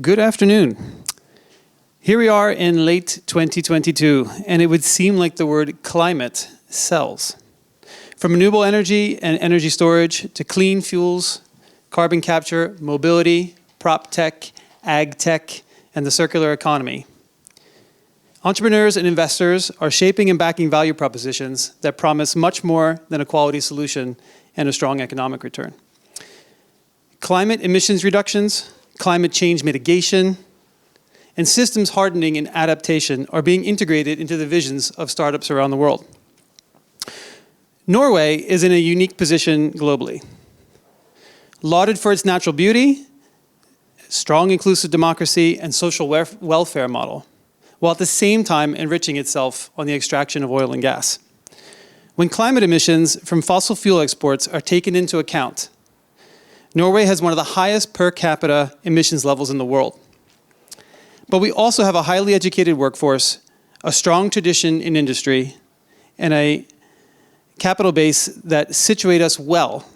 Good afternoon. Here we are in late 2022, and it would seem like the word climate sells. From renewable energy and energy storage to clean fuels, carbon capture, mobility, prop tech, ag tech, and the circular economy. Entrepreneurs and investors are shaping and backing value propositions that promise much more than a quality solution and a strong economic return. Climate emissions reductions, climate change mitigation, and systems hardening and adaptation are being integrated into the visions of startups around the world. Norway is in a unique position globally. Lauded for its natural beauty, strong inclusive democracy, and social welfare model, while at the same time enriching itself on the extraction of oil and gas. When climate emissions from fossil fuel exports are taken into account, Norway has one of the highest per capita emissions levels in the world. But we also have a highly educated workforce, a strong tradition in industry, and a capital base that situate us well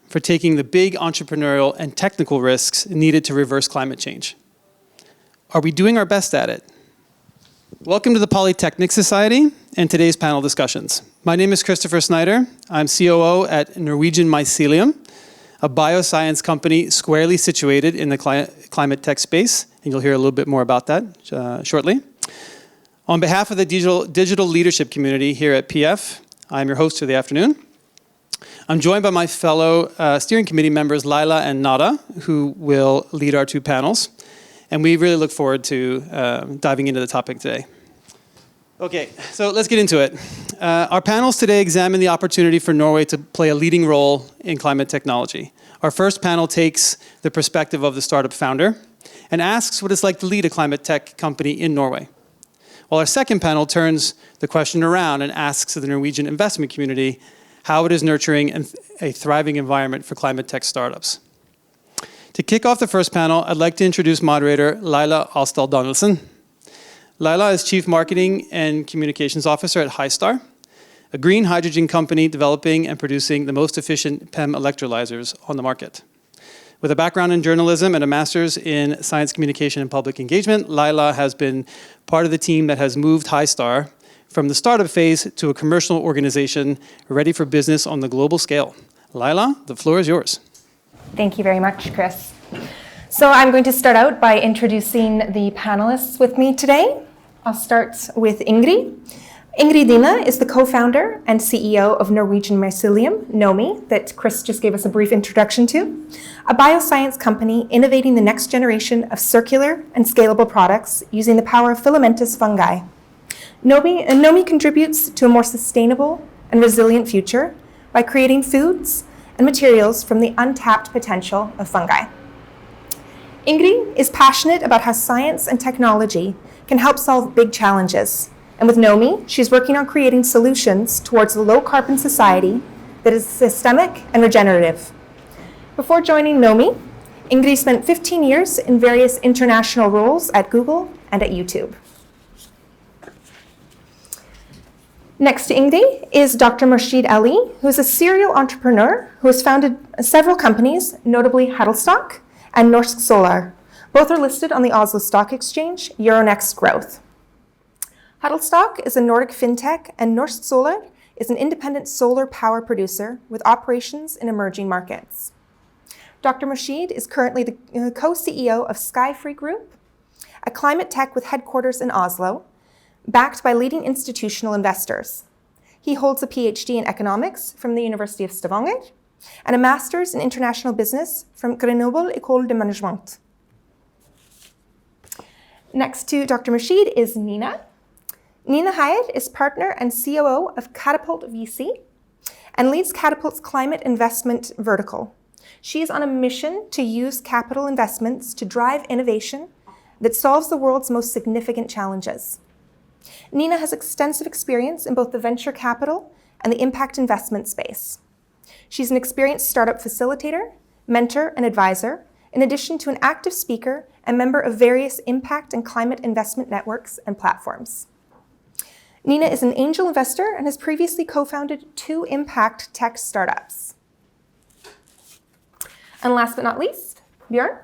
for taking the big entrepreneurial and technical risks needed to reverse climate change. Are we doing our best at it? Welcome to the Polytechnic Society and today's panel discussions. My name is Christopher Snyder. I'm COO at Norwegian Mycelium, a bioscience company squarely situated in the climate tech space, and you'll hear a little bit more about that shortly. On behalf of the digital leadership community here at PF, I'm your host for the afternoon. I'm joined by my fellow steering committee members, Leila and Nada, who will lead our two panels. And we really look forward to diving into the topic today. Okay, so let's get into it. Our panels today examine the opportunity for Norway to play a leading role in climate technology. Our first panel takes the perspective of the startup founder and asks what it's like to lead a climate tech company in Norway. While our second panel turns the question around and asks the Norwegian investment community how it is nurturing a thriving environment for climate tech startups. To kick off the first panel, I'd like to introduce moderator Leila Asdal Danielsen. Leila is Chief Marketing and Communications Officer at Hystar, a green hydrogen company developing and producing the most efficient PEM electrolyzers on the market. With a background in journalism and a master's in science communication and public engagement, Leila has been part of the team that has moved Hystar from the startup phase to a commercial organization ready for business on the global scale. Leila, the floor is yours. Thank you very much, Chris. So I'm going to start out by introducing the panelists with me today. I'll start with Ingrid. Ingrid Dynna is the co-founder and CEO of Norwegian Mycelium, NoMy, that Chris just gave us a brief introduction to, a bioscience company innovating the next generation of circular and scalable products using the power of filamentous fungi. NoMy contributes to a more sustainable and resilient future by creating foods and materials from the untapped potential of fungi. Ingrid is passionate about how science and technology can help solve big challenges. And with NoMy, she's working on creating solutions towards a low-carbon society that is systemic and regenerative. Before joining NoMy, Ingrid spent 15 years in various international roles at Google and at YouTube. Next to Ingrid is Dr. Murshid M, who is a serial entrepreneur who has founded several companies, notably Heir and Norsk Solar. Both are listed on the Oslo Stock Exchange, Euronext Growth. Heir is a Nordic fintech, and Norsk Solar is an independent solar power producer with operations in emerging markets. Dr. Murshid is currently the co-CEO of Skyfri Group, a climate tech with headquarters in Oslo, backed by leading institutional investors. He holds a PhD in economics from the University of Stavanger and a master's in international business from Grenoble École de Management. Next to Dr. Murshid is Nina. Nina Heir is partner and COO of Katapult VC and leads Katapult's climate investment vertical. She is on a mission to use capital investments to drive innovation that solves the world's most significant challenges. Nina has extensive experience in both the venture capital and the impact investment space. She's an experienced startup facilitator, mentor, and advisor, in addition to an active speaker and member of various impact and climate investment networks and platforms. Nina is an angel investor and has previously co-founded 2 impact tech startups. And last but not least, Bjørn.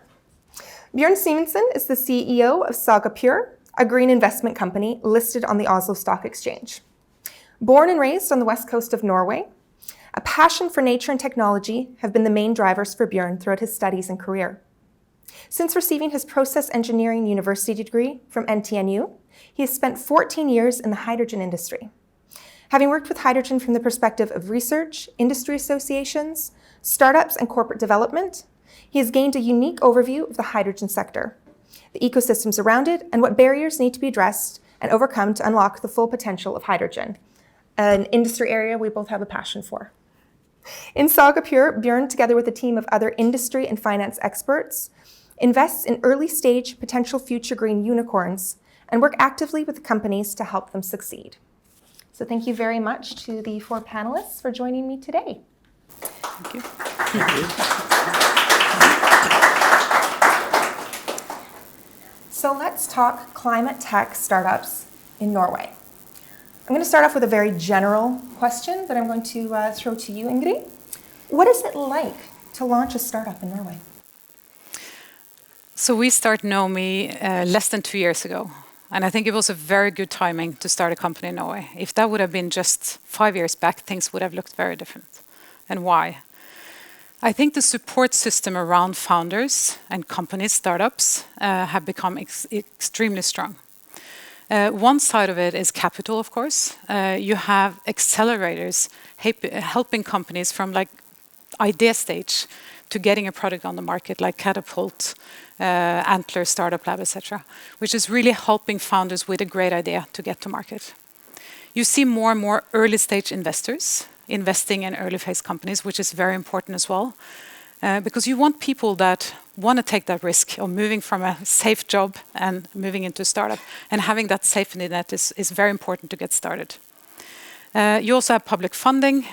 Bjørn Simonsen is the CEO of Saga, a green investment company listed on the Oslo Stock Exchange. Born and raised on the west coast of Norway, a passion for nature and technology have been the main drivers for Bjørn throughout his studies and career. Since receiving his process engineering university degree from NTNU, he has spent 14 years in the hydrogen industry. Having worked with hydrogen from the perspective of research, industry associations, startups, and corporate development, he has gained a unique overview of the hydrogen sector, the ecosystems around it, and what barriers need to be addressed and overcome to unlock the full potential of hydrogen, an industry area we both have a passion for. In Saga, Bjørn, together with a team of other industry and finance experts, invests in early-stage potential future green unicorns and work actively with companies to help them succeed. So thank you very much to the 4 panelists for joining me today. Thank you. So let's talk climate tech startups in Norway. I'm going to start off with a very general question that I'm going to throw to you, Ingrid. What is it like to launch a startup in Norway? So we started NoMy less than 2 years ago. And I think it was a very good timing to start a company in Norway. If that would have been just 5 years back, things would have looked very different. And why? I think the support system around founders and companies, startups, have become extremely strong. One side of it is capital, of course. You have accelerators helping companies from like idea stage to getting a product on the market, like Katapult, Antler, Startup Lab, etc., which is really helping founders with a great idea to get to market. You see more and more early stage investors investing in early phase companies, which is very important as well, because you want people that want to take that risk of moving from a safe job and moving into a startup, and having that safety net is very important to get started. You also have public funding,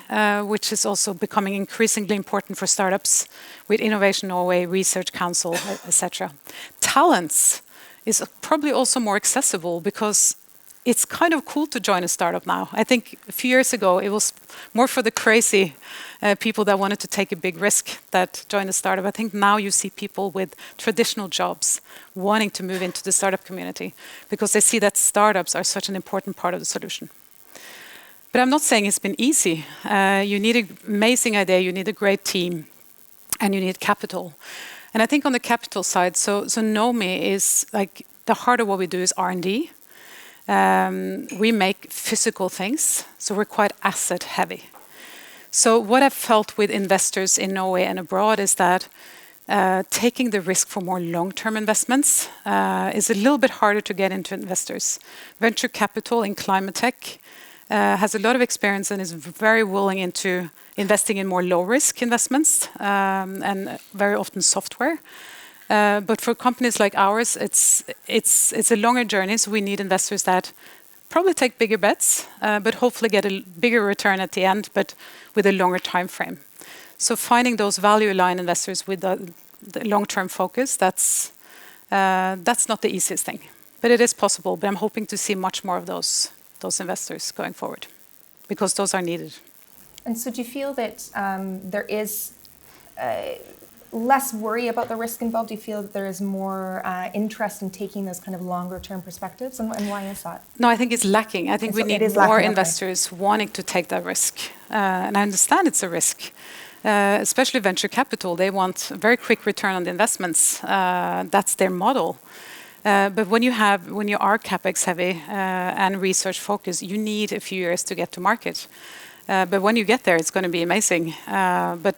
which is also becoming increasingly important for startups with Innovation Norway, Research Council, etc. Talents is probably also more accessible because it's kind of cool to join a startup now. I think a few years ago it was more for the crazy people that wanted to take a big risk that joined a startup. I think now you see people with traditional jobs wanting to move into the startup community because they see that startups are such an important part of the solution. But I'm not saying it's been easy. You need an amazing idea, you need a great team, and you need capital. And I think on the capital side, so NoMy is like the heart of what we do is R&D. We make physical things, so we're quite asset heavy. So what I've felt with investors in Norway and abroad is that taking the risk for more long-term investments is a little bit harder to get into investors. Venture capital in ClimateTech has a lot of experience and is very willing into investing in more low-risk investments and very often software. But for companies like ours, it's a longer journey, so we need investors that probably take bigger bets, but hopefully get a bigger return at the end, but with a longer time frame. So finding those value-aligned investors with the long-term focus, that's not the easiest thing. But it is possible, but I'm hoping to see much more of those investors going forward, because those are needed. And so do you feel that there is less worry about the risk involved? Do you feel that there is more interest in taking those kind of longer term perspectives? And why is that? No, I think it's lacking. I think we need more investors wanting to take that risk. And I understand it's a risk. Especially venture capital, they want a very quick return on the investments. That's their model. But when you are capex heavy and research focused, you need a few years to get to market. But when you get there, it's going to be amazing.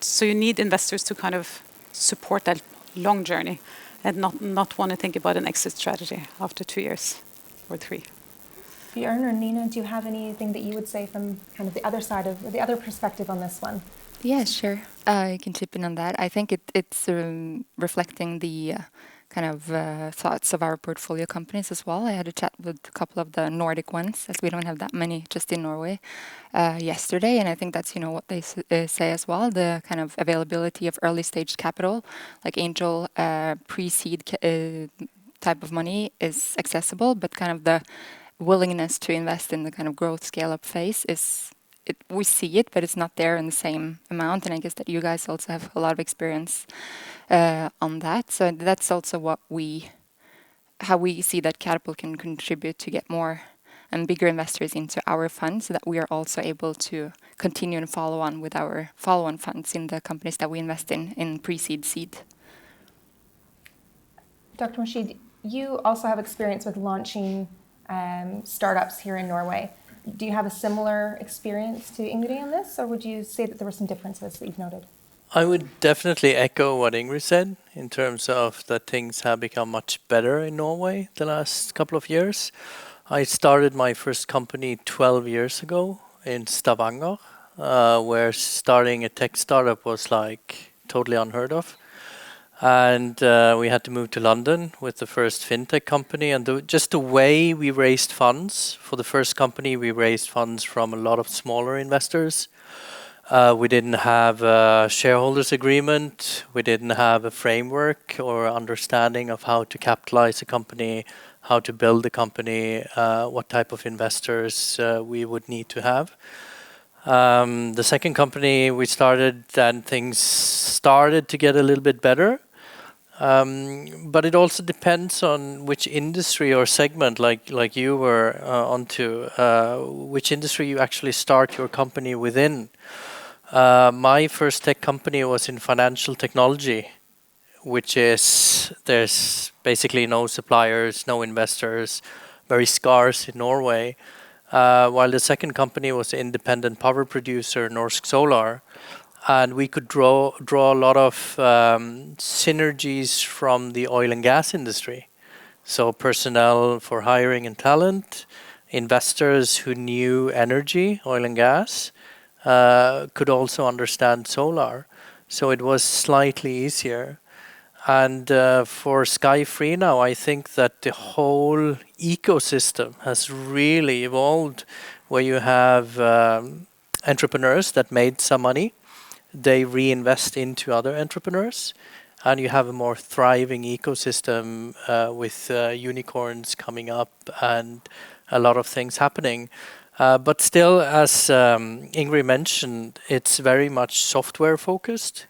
So you need investors to kind of support that long journey and not want to think about an exit strategy after 2 years or 3. Bjørn or Nina, do you have anything that you would say from kind of the other side of the other perspective on this one? Yeah, sure. I can chip in on that. I think it's reflecting the kind of thoughts of our portfolio companies as well. I had a chat with a couple of the Nordic ones, as we don't have that many just in Norway, yesterday, and I think that's what they say as well. The kind of availability of early stage capital, like angel pre-seed type of money, is accessible, but kind of the willingness to invest in the kind of growth scale up phase is we see it, but it's not there in the same amount. And I guess that you guys also have a lot of experience on that. So that's also how we see that Katapult can contribute to get more and bigger investors into our fund, so that we are also able to continue and follow on with our follow-on funds in the companies that we invest in pre-seed, seed. Dr. Murshid, you also have experience with launching startups here in Norway. Do you have a similar experience to Ingrid on this, or would you say that there were some differences that you've noted? I would definitely echo what Ingrid said in terms of that things have become much better in Norway the last couple of years. I started my first company 12 years ago in Stavanger, where starting a tech startup was like totally unheard of. And we had to move to London with the first fintech company. And just the way we raised funds, for the first company, we raised funds from a lot of smaller investors. We didn't have a shareholders agreement. We didn't have a framework or understanding of how to capitalize a company, how to build a company, what type of investors we would need to have. The second company we started, then things started to get a little bit better. But it also depends on which industry or segment, like you were onto, which industry you actually start your company within. My first tech company was in financial technology, which is, there's basically no suppliers, no investors, very scarce in Norway. While the second company was an independent power producer, Norsk Solar. And we could draw a lot of synergies from the oil and gas industry. So personnel for hiring and talent, investors who knew energy, oil and gas, could also understand solar. So it was slightly easier. And for Skyfri now, I think that the whole ecosystem has really evolved, where you have entrepreneurs that made some money. They reinvest into other entrepreneurs, and you have a more thriving ecosystem with unicorns coming up and a lot of things happening. But still, as Ingrid mentioned, it's very much software focused.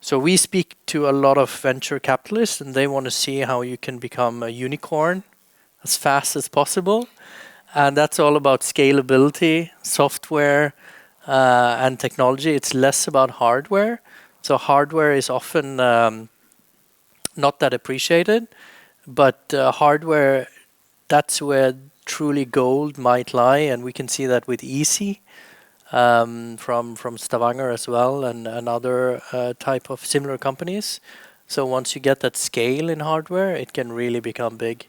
So we speak to a lot of venture capitalists, and they want to see how you can become a unicorn as fast as possible. And that's all about scalability, software, and technology. It's less about hardware. So hardware is often not that appreciated, but hardware, that's where truly gold might lie, and we can see that with Easy from Stavanger as well, and other type of similar companies. So once you get that scale in hardware, it can really become big.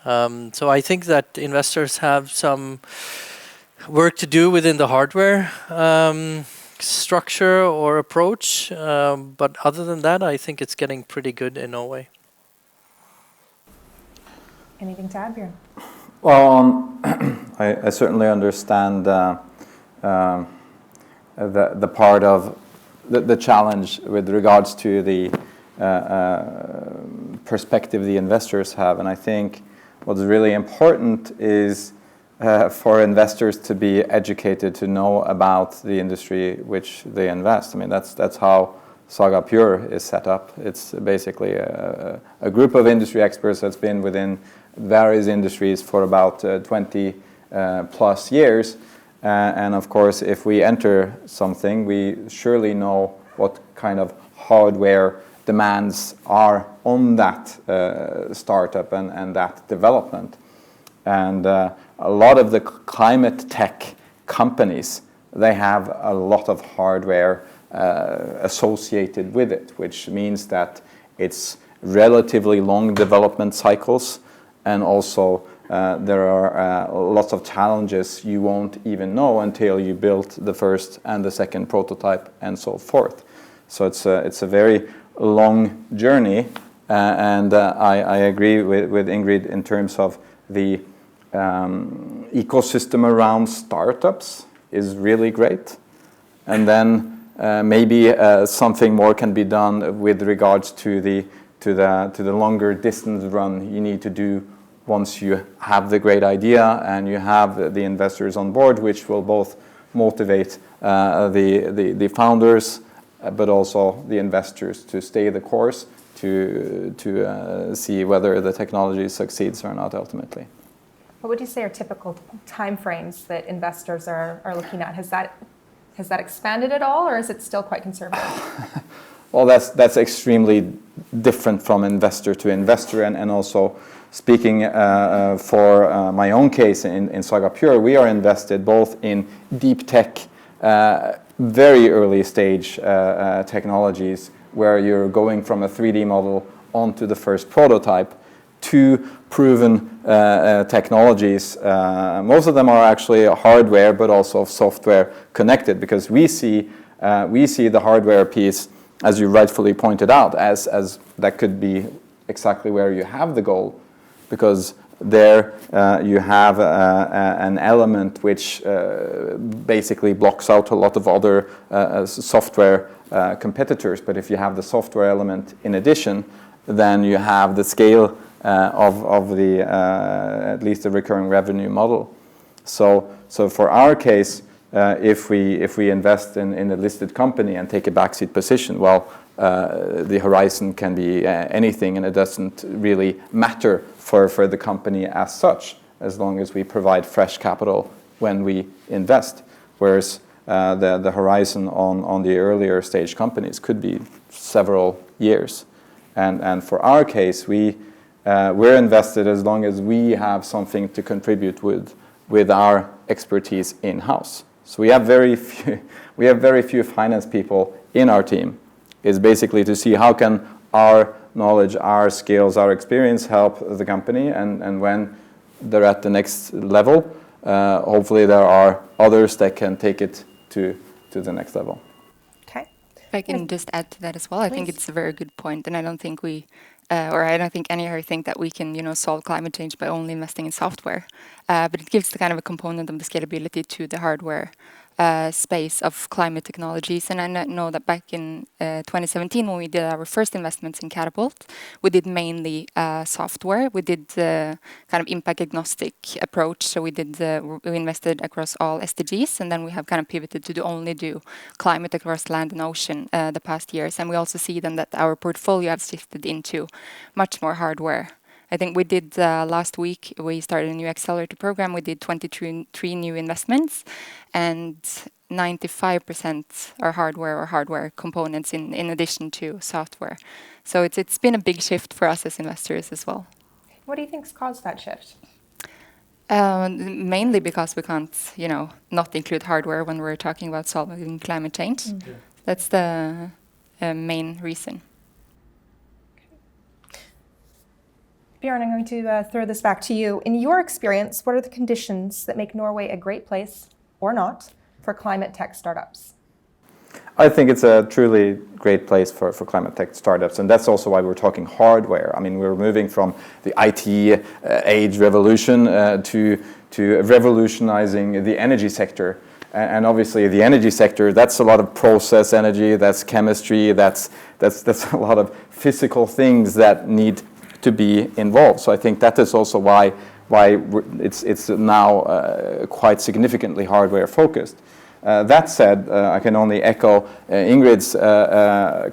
So I think that investors have some work to do within the hardware structure or approach, but other than that, I think it's getting pretty good in Norway. Anything to add, Bjørn? Well, I certainly understand the part of the challenge with regards to the perspective the investors have, and I think what's really important is for investors to be educated, to know about the industry which they invest. I mean, that's how Saga Pure is set up. It's basically a group of industry experts that's been within various industries for about 20 plus years. And of course, if we enter something, we surely know what kind of hardware demands are on that startup and that development. And a lot of the ClimateTech companies, they have a lot of hardware associated with it, which means that it's relatively long development cycles, and also there are lots of challenges you won't even know until you build the first and the second prototype and so forth. So it's a very long journey, and I agree with Ingrid in terms of the ecosystem around startups is really great, and then maybe something more can be done with regards to the longer distance run you need to do once you have the great idea and you have the investors on board, which will both motivate the founders, but also the investors to stay the course to see whether the technology succeeds or not ultimately. What would you say are typical timeframes that investors are looking at? Has that expanded at all, or is it still quite conservative? Well, that's extremely different from investor to investor, and also speaking for my own case in Saga Pure, we are invested both in deep tech, very early stage technologies where you're going from a 3D model onto the first prototype to proven technologies. Most of them are actually hardware, but also software connected, because we see the hardware piece, as you rightfully pointed out, as that could be exactly where you have the goal, because there you have an element which basically blocks out a lot of other software competitors. But if you have the software element in addition, then you have the scale of the at least the recurring revenue model. So for our case, if we invest in a listed company and take a backseat position, well, the horizon can be anything, and it doesn't really matter for the company as such, as long as we provide fresh capital when we invest. Whereas the horizon on the earlier stage companies could be several years. And for our case, we're invested as long as we have something to contribute with our expertise in-house. So we have very few finance people in our team. It's basically to see how can our knowledge, our skills, our experience help the company, and when they're at the next level, hopefully there are others that can take it to the next level. Okay. If I can just add to that as well, I think Please. it's a very good point, and I don't think I don't think any here think that we can, solve climate change by only investing in software. But it gives the kind of a component of the scalability to the hardware space of climate technologies. And I know that back in 2017, when we did our first investments in Katapult, we did mainly software. We did the kind of impact agnostic approach. So we invested across all SDGs, and then we have kind of pivoted to only do climate across land and ocean the past years. And we also see then that our portfolio has shifted into much more hardware. I think we did last week, we started a new Accelerator program. We did 23 new investments, and 95% are hardware or hardware components in addition to software. So it's been a big shift for us as investors as well. What do you think's caused that shift? Mainly because we can't, not include hardware when we're talking about solving climate change. Mm-hmm. That's the main reason. Bjørn, I'm going to throw this back to you. In your experience, what are the conditions that make Norway a great place, or not, for climate tech startups? I think it's a truly great place for climate tech startups, and that's also why we're talking hardware. I mean, we're moving from the IT age revolution to revolutionizing the energy sector. And obviously the energy sector, that's a lot of process energy, that's chemistry, that's a lot of physical things that need to be involved. So I think that is also why it's now quite significantly hardware focused. That said, I can only echo Ingrid's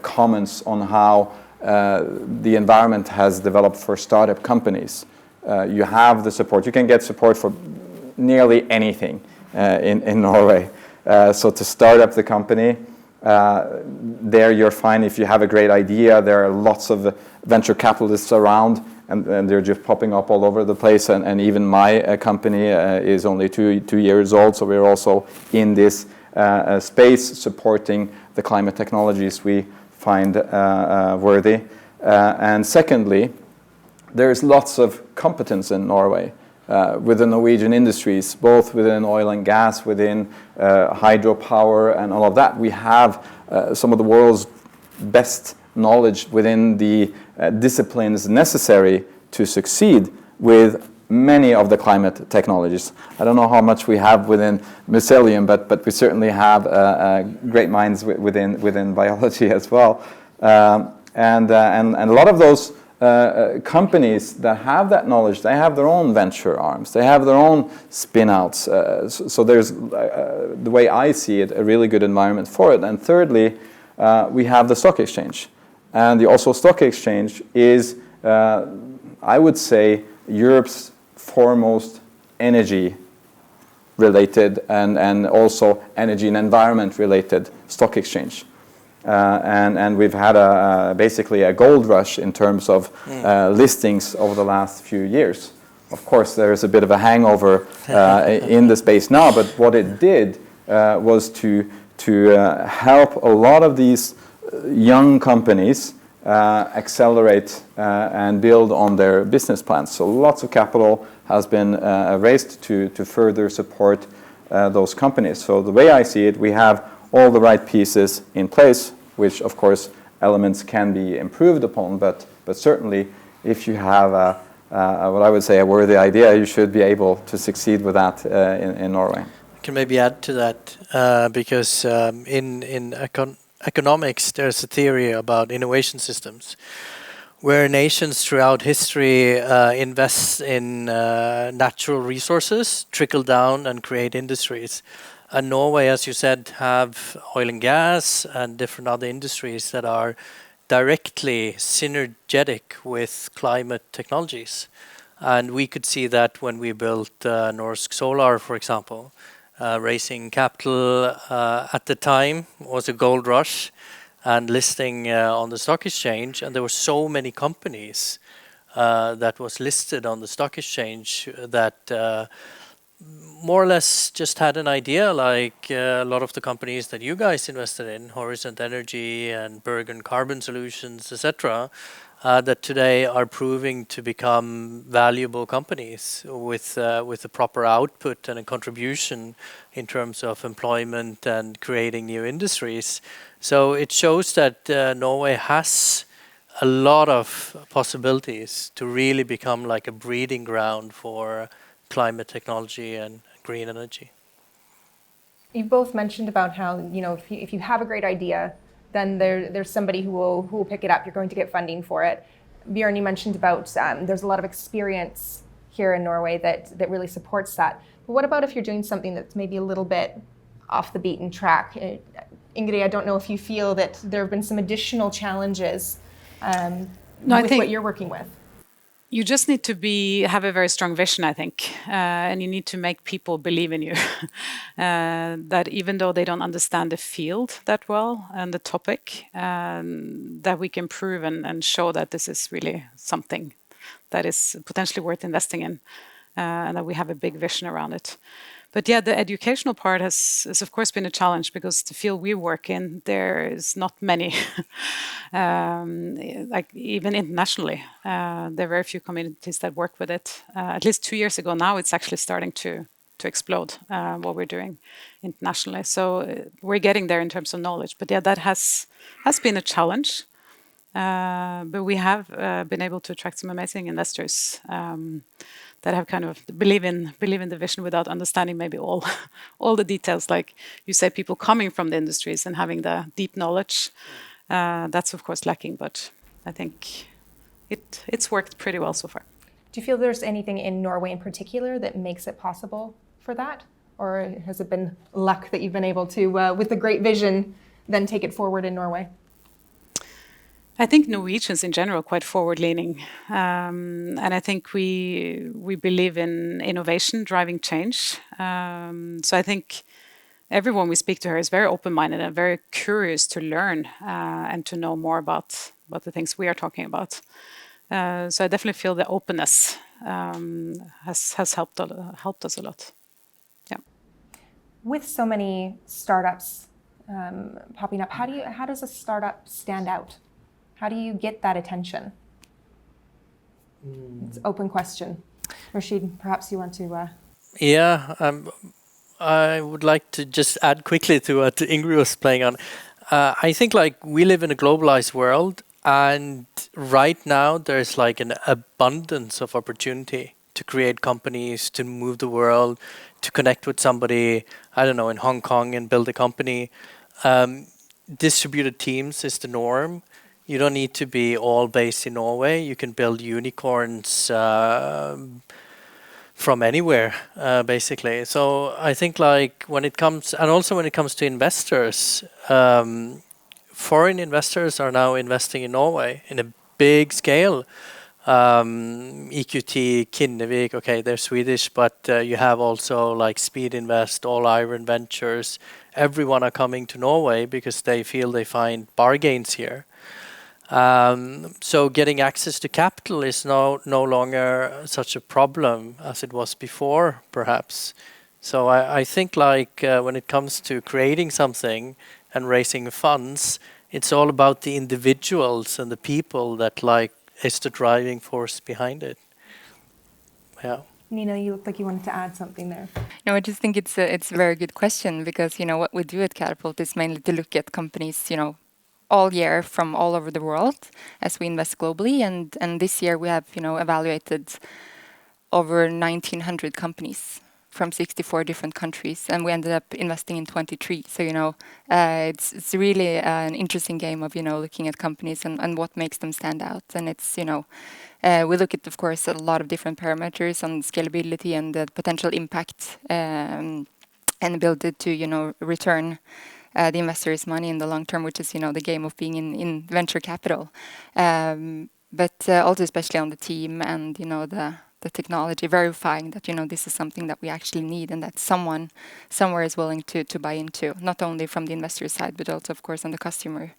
comments on how the environment has developed for startup companies. You have the support. You can get support for nearly anything in Norway. So to start up the company, there you're fine if you have a great idea. There are lots of venture capitalists around, and they're just popping up all over the place. And even my company is only two years old, so we're also in this space supporting the climate technologies we find worthy. And secondly, there's lots of competence in Norway. With the Norwegian industries, both within oil and gas, within hydropower and all of that. We have some of the world's best knowledge within the disciplines necessary to succeed with many of the climate technologies. I don't know how much we have within mycelium, but we certainly have great minds within biology as well. And a lot of those companies that have that knowledge, they have their own venture arms, they have their own spin-outs. So there's, the way I see it, a really good environment for it. And thirdly, we have the stock exchange. And the Oslo Stock Exchange is, I would say, Europe's foremost energy-related and also energy and environment-related stock exchange. And we've had basically a gold rush in terms of listings over the last few years. Of course, there's a bit of a hangover in the space now, but what it did was to help a lot of these young companies accelerate and build on their business plans. So lots of capital has been raised to further support those companies. So the way I see it, we have all the right pieces in place, which of course elements can be improved upon, but certainly if you have what I would say a worthy idea, you should be able to succeed with that in Norway. I can maybe add to that because in economics there's a theory about innovation systems where nations throughout history invest in natural resources, trickle down and create industries. And Norway, as you said, have oil and gas and different other industries that are directly synergetic with climate technologies. And we could see that when we built Norsk Solar, for example. Raising capital at the time was a gold rush and listing on the stock exchange. And there were so many companies that was listed on the stock exchange that more or less just had an idea, like a lot of the companies that you guys invested in, Horizon Energy and Bergen Carbon Solutions, etc., that today are proving to become valuable companies with a proper output and a contribution in terms of employment and creating new industries. So it shows that Norway has a lot of possibilities to really become like a breeding ground for climate technology and green energy. You both mentioned about how, you know, if you have a great idea, then there's somebody who will pick it up. You're going to get funding for it. Bjørn, you mentioned about there's a lot of experience here in Norway that really supports that. But what about if you're doing something that's maybe a little bit off the beaten track? Ingrid, I don't know if you feel that there have been some additional challenges with what you're working with. You just need to have a very strong vision, I think, and you need to make people believe in you. That even though they don't understand the field that well and the topic, that we can prove and show that this is really something that is potentially worth investing in, and that we have a big vision around it. But yeah, the educational part has of course been a challenge because the field we work in, there is not many, like even internationally. There are very few communities that work with it. At least 2 years ago now, it's actually starting to explode what we're doing internationally. So we're getting there in terms of knowledge. But yeah, that has been a challenge. But we have been able to attract some amazing investors that have kind of believe in the vision without understanding maybe all the details. Like you say, people coming from the industries and having the deep knowledge. That's of course lacking, but I think it's worked pretty well so far. Do you feel there's anything in Norway in particular that makes it possible for that? Or has it been luck that you've been able to, with a great vision, then take it forward in Norway? I think Norwegians in general are quite forward-leaning, and I think we believe in innovation driving change. So I think everyone we speak to here is very open-minded and very curious to learn and to know more about the things we are talking about. So I definitely feel the openness has helped us a lot. Yeah. With so many startups popping up, how does a startup stand out? How do you get that attention? It's an open question. Murshid, perhaps you want to... Yeah, I would like to just add quickly to what Ingrid was playing on. I think like we live in a globalized world, and right now there's like an abundance of opportunity to create companies, to move the world, to connect with somebody, I don't know, in Hong Kong and build a company. Distributed teams is the norm. You don't need to be all based in Norway. You can build unicorns from anywhere, basically. So I think like when it comes, and also when it comes to investors, foreign investors are now investing in Norway in a big scale. EQT, Kinnevik, okay, they're Swedish, but you have also like Speed Invest, All Iron Ventures. Everyone are coming to Norway because they feel they find bargains here. So getting access to capital is no longer such a problem as it was before, perhaps. So I think like when it comes to creating something and raising funds, it's all about the individuals and the people that like is the driving force behind it. Yeah. Nina, you look like you wanted to add something there. No, I just think it's a very good question because, you know, what we do at Katapult is mainly to look at companies, you know, all year from all over the world as we invest globally. And this year we have, you know, evaluated over 1,900 companies from 64 different countries, and we ended up investing in 23. So, you know, it's really an interesting game of, you know, looking at companies and what makes them stand out. And it's, you know, we look at, of course, a lot of different parameters on scalability and the potential impact and ability to, you know, return the investors' money in the long term, which is, you know, the game of being in venture capital. But also especially on the team and, you know, the technology, verifying that, you know, this is something that we actually need and that someone somewhere is willing to buy into, not only from the investor side, but also, of course, on the customer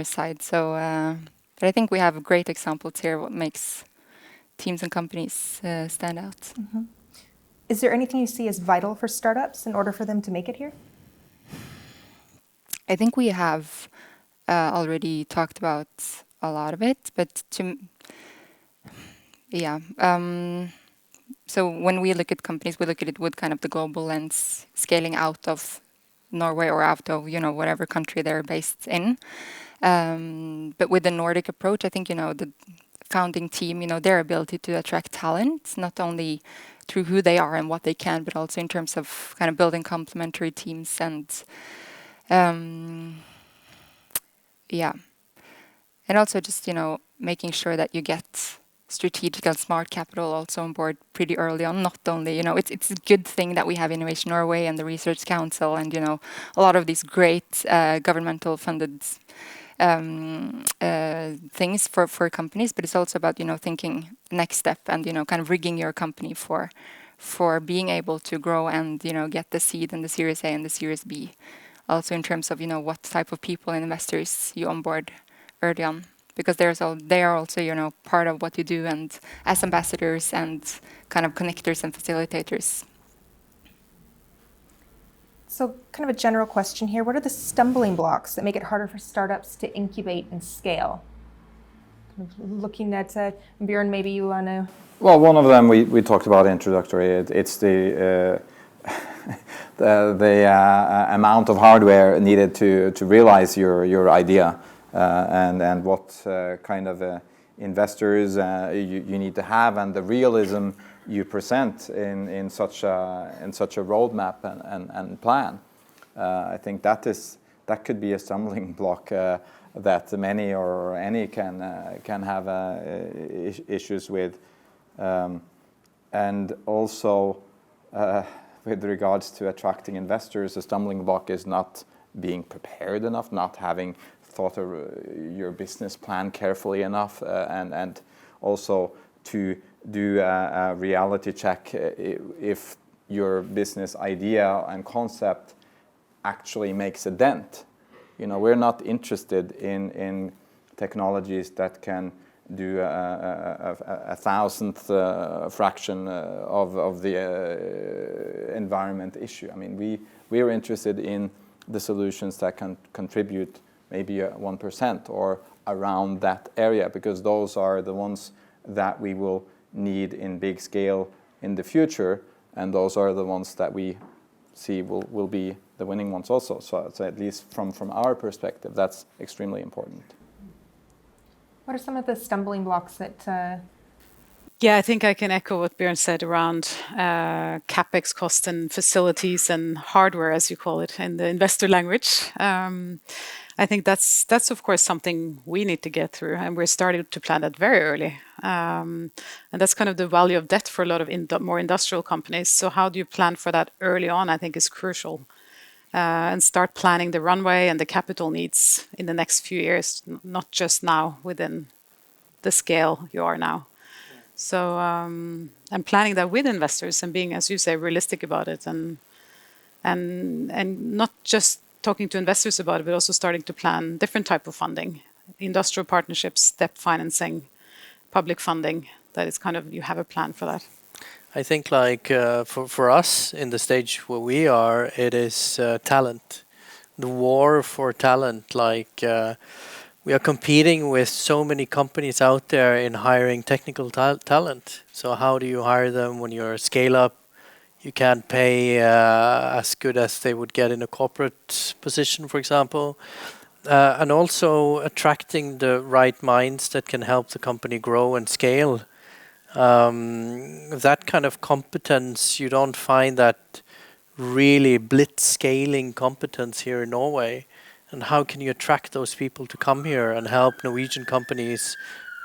side. So, but I think we have great examples here what makes teams and companies stand out. Mm-hmm. Is there anything you see as vital for startups in order for them to make it here? I think we have already talked about a lot of it, but so when we look at companies, we look at it with kind of the global lens, scaling out of Norway or out of, you know, whatever country they're based in. But with the Nordic approach, I think, you know, the founding team, you know, their ability to attract talent, not only through who they are and what they can, but also in terms of kind of building complementary teams and and also just, you know, making sure that you get strategic and smart capital also on board pretty early on. Not only, you know, it's a good thing that we have Innovation Norway and the Research Council and, you know, a lot of these great governmental funded things for companies, but it's also about, you know, thinking next step and, you know, kind of rigging your company for being able to grow and, you know, get the seed and the Series A and the Series B. Also in terms of, you know, what type of people and investors you onboard early on. Because they are also, you know, part of what you do and as ambassadors and kind of connectors and facilitators. So kind of a general question here. What are the stumbling blocks that make it harder for startups to incubate and scale? Kind of looking at Bjørn, maybe you want to... Well, one of them we talked about introductory. It's the amount of hardware needed to realize your idea. And what kind of investors you need to have, and the realism you present in such a roadmap and plan. I think that could be a stumbling block that many or any can have issues with, and also with regards to attracting investors, a stumbling block is not being prepared enough, not having thought of your business plan carefully enough, and also to do a reality check if your business idea and concept actually makes a dent. You know, we're not interested in technologies that can do a thousandth fraction of the environment issue. I mean, we're interested in the solutions that can contribute maybe 1% or around that area, because those are the ones that we will need in big scale in the future, and those are the ones that we see will be the winning ones also. So at least from our perspective, that's extremely important. What are some of the stumbling blocks that Yeah, I think I can echo what Bjørn said around capex cost and facilities and hardware, as you call it in the investor language. I think that's of course something we need to get through, and we're starting to plan that very early. And that's kind of the value of debt for a lot of more industrial companies. So how do you plan for that early on? I think is crucial, and start planning the runway and the capital needs in the next few years, not just now within the scale you are now. So and planning that with investors and being, as you say, realistic about it, and not just talking to investors about it, but also starting to plan different type of funding, industrial partnerships, debt financing, public funding. That is kind of, you have a plan for that. I think like for us in the stage where we are, it is talent, the war for talent. Like we are competing with so many companies out there in hiring technical talent. So how do you hire them when you're a scale up? You can't pay as good as they would get in a corporate position, for example. And also attracting the right minds that can help the company grow and scale. That kind of competence, you don't find that really blitz scaling competence here in Norway. And how can you attract those people to come here and help Norwegian companies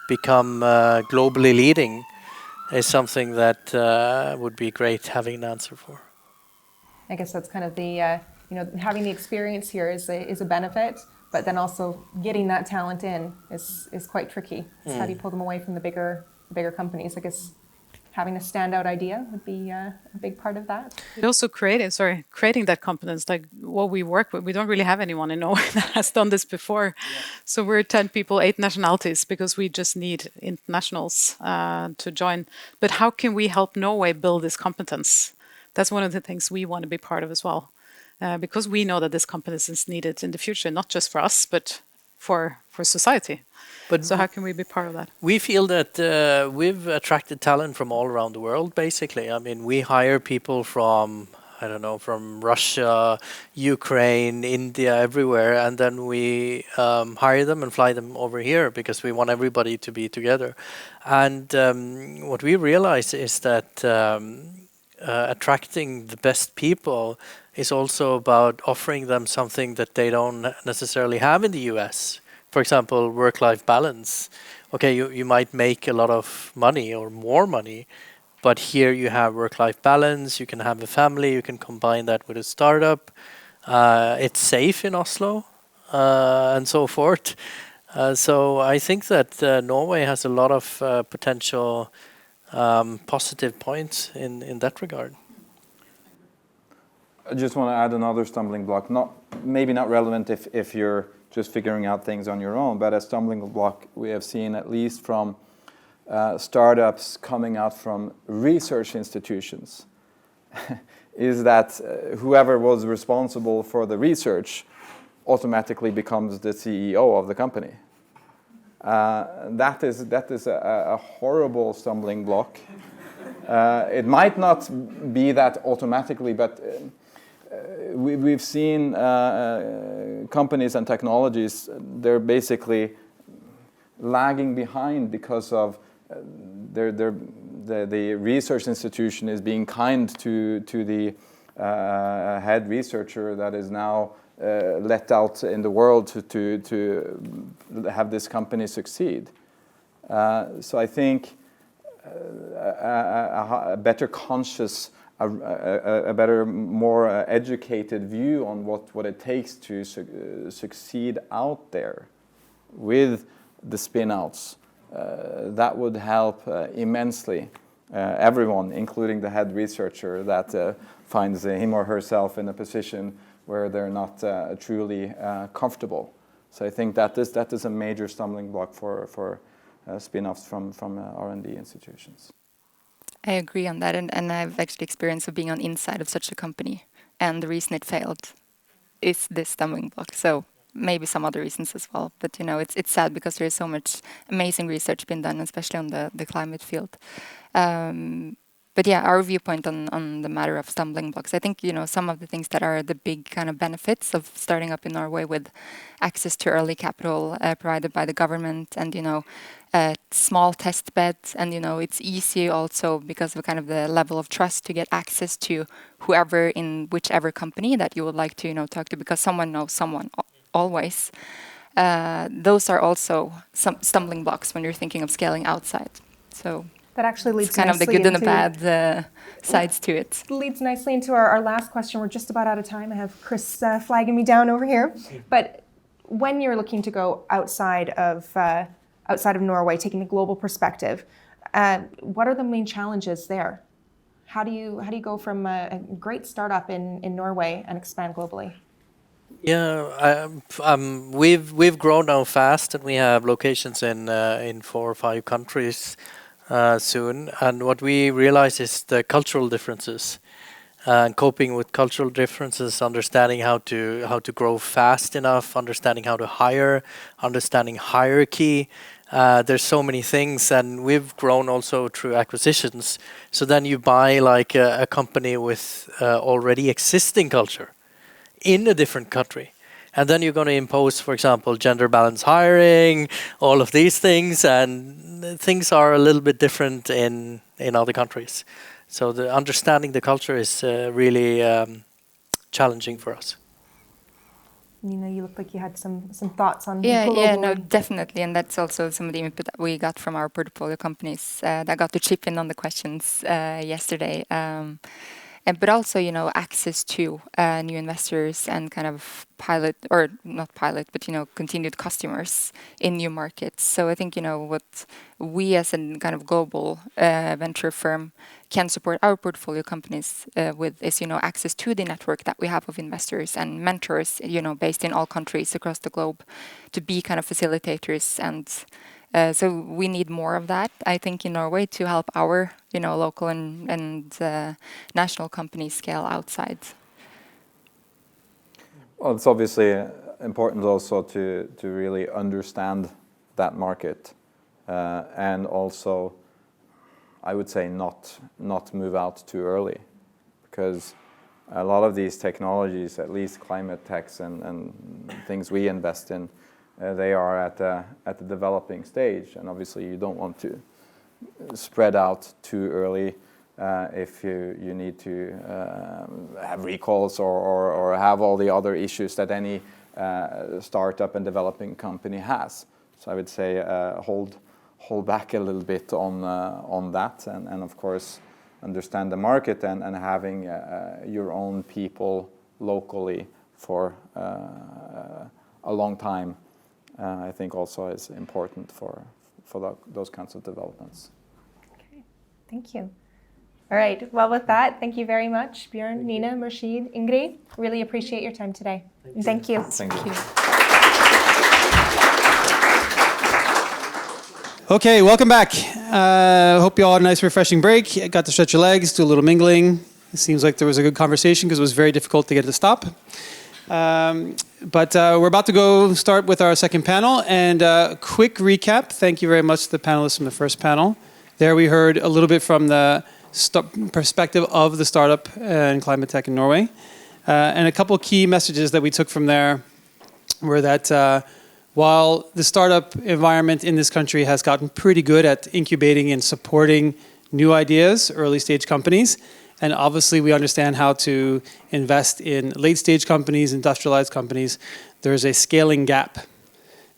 become globally leading is something that would be great having an answer for. I guess that's kind of the, having the experience here is a benefit, but then also getting that talent in is quite tricky. It's how do you pull them away from the bigger companies? I guess having a standout idea would be a big part of that. It also creating that competence, like what we work with. We don't really have anyone in Norway that has done this before. Yeah. So we're 10 people, 8 nationalities, because we just need internationals to join. But how can we help Norway build this competence? That's one of the things we want to be part of as well. Because we know that this competence is needed in the future, not just for us, but for society. But so how can we be part of that? We feel that we've attracted talent from all around the world, basically. I mean, we hire people from, from Russia, Ukraine, India, everywhere. And then we hire them and fly them over here because we want everybody to be together. And what we realize is that attracting the best people is also about offering them something that they don't necessarily have in the US. For example, work-life balance. Okay, you might make a lot of money or more money, but here you have work-life balance, you can have a family, you can combine that with a startup. It's safe in Oslo, and so forth. So I think that Norway has a lot of potential positive points in that regard. I just want to add another stumbling block, maybe not relevant if you're just figuring out things on your own, but a stumbling block we have seen at least from startups coming out from research institutions is that whoever was responsible for the research automatically becomes the CEO of the company. That is a horrible stumbling block. It might not be that automatically, but we've seen companies and technologies, they're basically lagging behind because of the research institution is being kind to the head researcher that is now let out in the world to have this company succeed. So I think a better conscious, a better, more educated view on what it takes to succeed out there with the spin-outs, that would help immensely everyone, including the head researcher that finds him or herself in a position where they're not truly comfortable. So I think that is a major stumbling block for spin-offs from R&D institutions. I agree on that, and I've actually experienced of being on inside of such a company, and the reason it failed is this stumbling block. So maybe some other reasons as well, but it's sad because there is so much amazing research being done, especially on the climate field. But yeah, our viewpoint on the matter of stumbling blocks, I think, some of the things that are the big kind of benefits of starting up in Norway with access to early capital provided by the government and, small test beds. And, it's easy also because of kind of the level of trust to get access to whoever in whichever company that you would like to, talk to, because someone knows someone always. Those are also some stumbling blocks when you're thinking of scaling outside. So that actually leads it's kind of the good and the bad sides to it. Leads nicely into our last question. We're just about out of time. I have Chris flagging me down over here. But when you're looking to go outside of Norway, taking a global perspective, what are the main challenges there? How do you go from a great startup in Norway and expand globally? Yeah, we've grown now fast, and we have locations in 4 or 5 countries soon. And what we realize is the cultural differences, and coping with cultural differences, understanding how to grow fast enough, understanding how to hire, understanding hierarchy. There's so many things, and we've grown also through acquisitions. So then you buy like a company with already existing culture in a different country. And then you're going to impose, for example, gender balance hiring, all of these things, and things are a little bit different in other countries. So the understanding the culture is really challenging for us. Nina, you look like you had some thoughts on Yeah, no, definitely. And that's also some of the input that we got from our portfolio companies that got to chip in on the questions yesterday. But also, access to new investors and kind of continued customers in new markets. So I think, what we as a kind of global venture firm can support our portfolio companies with is, access to the network that we have of investors and mentors, based in all countries across the globe to be kind of facilitators. And so we need more of that, I think, in Norway to help our, local and national companies scale outside. Well, it's obviously important also to really understand that market, and also, I would say, not move out too early, because a lot of these technologies, at least ClimateTechs and things we invest in, they are at the developing stage, and obviously you don't want to spread out too early if you need to have recalls or have all the other issues that any startup and developing company has. So I would say hold back a little bit on that, and of course understand the market and having your own people locally for a long time. I think also is important for those kinds of developments. Okay, thank you. All right, well, with that, thank you very much, Bjørn, Nina, Murshid, Ingrid. Really appreciate your time today. Thank you. Thank you. Okay, welcome back. Hope you all had a nice, refreshing break. Got to stretch your legs, do a little mingling. It seems like there was a good conversation because it was very difficult to get it to stop. But we're about to go start with our second panel. And quick recap. Thank you very much to the panelists from the first panel. There we heard a little bit from the perspective of the startup and ClimateTech in Norway. And a couple of key messages that we took from there were that while the startup environment in this country has gotten pretty good at incubating and supporting new ideas, early stage companies, and obviously we understand how to invest in late stage companies, industrialized companies, there's a scaling gap.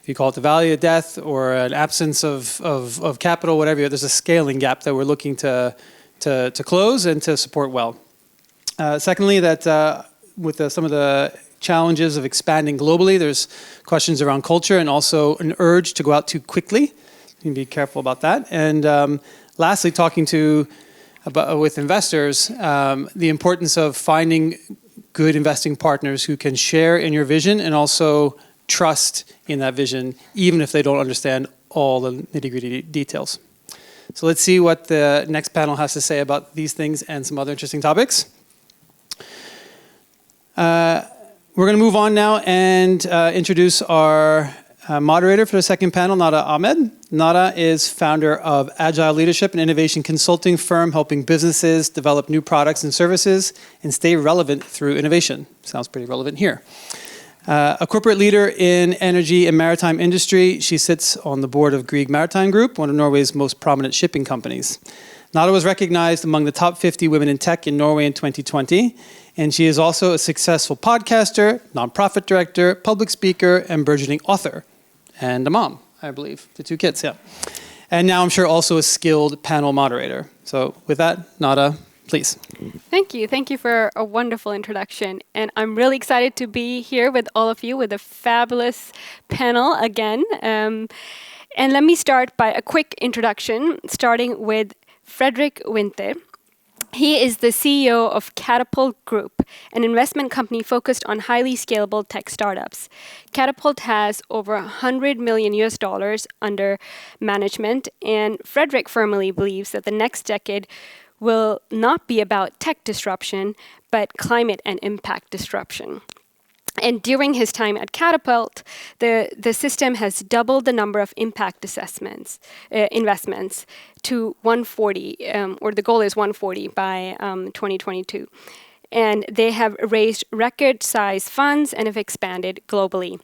If you call it the valley of death or an absence of capital, whatever, there's a scaling gap that we're looking to close and to support well. Secondly, that with some of the challenges of expanding globally, there's questions around culture and also an urge to go out too quickly. You can be careful about that. And lastly, talking with investors, the importance of finding good investing partners who can share in your vision and also trust in that vision, even if they don't understand all the nitty-gritty details. So let's see what the next panel has to say about these things and some other interesting topics. We're going to move on now and introduce our Moderator for the second panel, Nada Ahmed. Nada is founder of Agile Leadership and Innovation Consulting firm, helping businesses develop new products and services and stay relevant through innovation. Sounds pretty relevant here. A corporate leader in energy and maritime industry, she sits on the board of Grieg Maritime Group, one of Norway's most prominent shipping companies. Nada was recognized among the top 50 women in tech in Norway in 2020, and she is also a successful podcaster, nonprofit director, public speaker, and burgeoning author. And a mom, I believe, to 2 kids, yeah. And now I'm sure also a skilled panel moderator. So with that, Nada, please. Thank you. Thank you for a wonderful introduction. And I'm really excited to be here with all of you with a fabulous panel again. And let me start by a quick introduction, starting with Fredrik Winther. He is the CEO of Katapult Group, an investment company focused on highly scalable tech startups. Katapult has over $100 million under management, and Fredrik firmly believes that the next decade will not be about tech disruption, but climate and impact disruption. And during his time at Katapult, the system has doubled the number of impact assessments, investments to 140, or the goal is 140 by 2022. And they have raised record-sized funds and have expanded globally.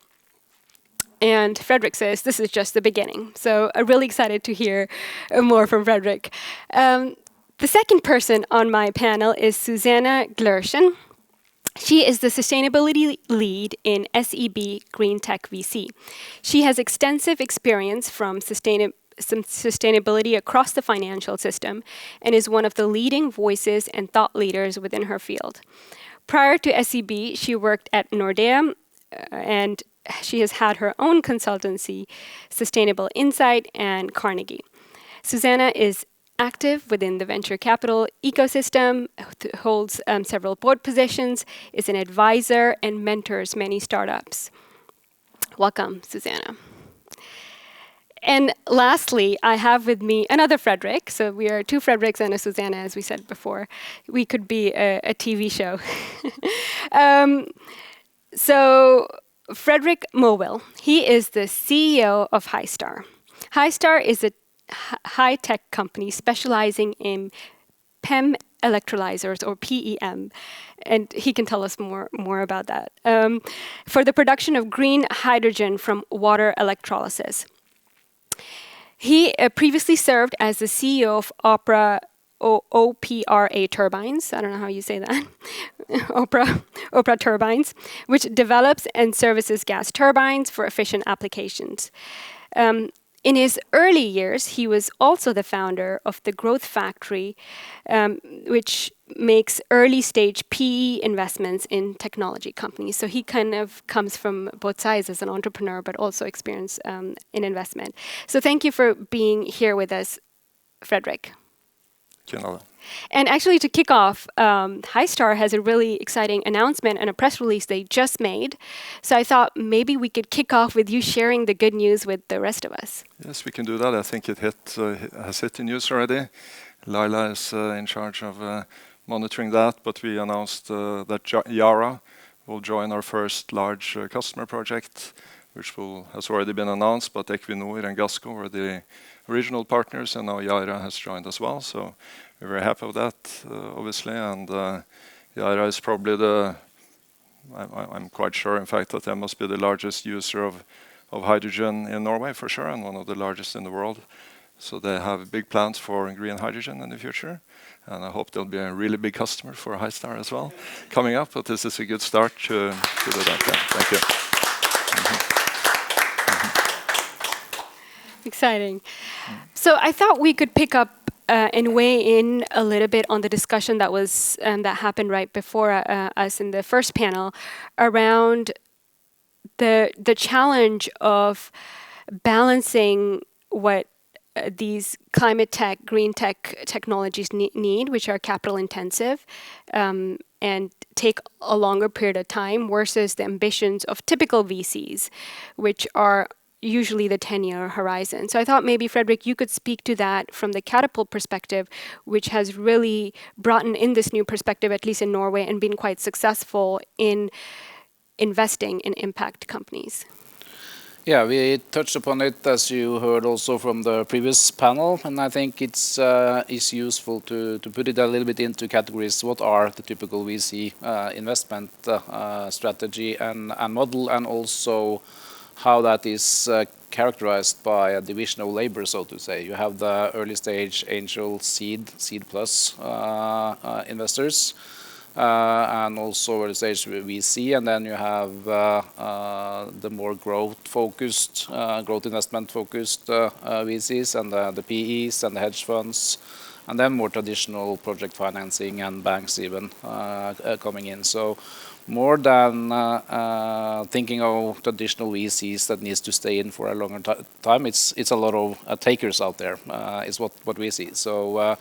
And Fredrik says this is just the beginning. So I'm really excited to hear more from Fredrik. The second person on my panel is Susanna Glersen. She is the sustainability lead in SEB Green Tech VC. She has extensive experience from sustainability across the financial system and is one of the leading voices and thought leaders within her field. Prior to SEB, she worked at Nordea and she has had her own consultancy, Sustainable Insight and Carnegie. Susanna is active within the venture capital ecosystem, holds several board positions, is an advisor, and mentors many startups. Welcome, Susanna. And lastly, I have with me another Fredrik. So we are 2 Fredriks and a Susanna, as we said before. We could be a TV show. So Fredrik Mowell, he is the CEO of Hystar. Hystar is a high-tech company specializing in PEM electrolyzers, or PEM, and he can tell us more about that, for the production of green hydrogen from water electrolysis. He previously served as the CEO of OPRA turbines, I don't know how you say that, OPRA turbines, which develops and services gas turbines for efficient applications. In his early years, he was also the founder of the Growth Factory, which makes early-stage PE investments in technology companies. So he kind of comes from both sides as an entrepreneur, but also experience in investment. So thank you for being here with us, Fredrik. And actually, to kick off, Hystar has a really exciting announcement and a press release they just made. So I thought maybe we could kick off with you sharing the good news with the rest of us. Yes, we can do that. I think it has hit the news already. Leila is in charge of monitoring that, but we announced that Yara will join our first large customer project, which has already been announced, but Equinor and Gasco are the original partners, and now Yara has joined as well. So we're very happy with that, obviously. And Yara is probably I'm quite sure, in fact, that they must be the largest user of hydrogen in Norway, for sure, and one of the largest in the world. So they have big plans for green hydrogen in the future. And I hope they'll be a really big customer for Hystar as well coming up. But this is a good start to do that. Yeah. Thank you. Exciting. So I thought we could pick up and weigh in a little bit on the discussion that was that happened right before us in the first panel around the challenge of balancing what these climate tech, green tech technologies need, which are capital intensive and take a longer period of time, versus the ambitions of typical VCs, which are usually the 10-year horizon. So I thought maybe, Fredrik, you could speak to that from the Katapult perspective, which has really brought in this new perspective, at least in Norway, and been quite successful in investing in impact companies. Yeah, we touched upon it, as you heard also from the previous panel, and I think it's useful to put it a little bit into categories. What are the typical VC investment strategy and model, and also how that is characterized by a division of labor, so to say. You have the early stage angel seed plus investors, and also early stage VC, and then you have the more growth investment focused VCs, and the PEs and the hedge funds, and then more traditional project financing and banks even coming in. So more than thinking of traditional VCs that needs to stay in for a longer time, it's a lot of takers out there, is what we see. So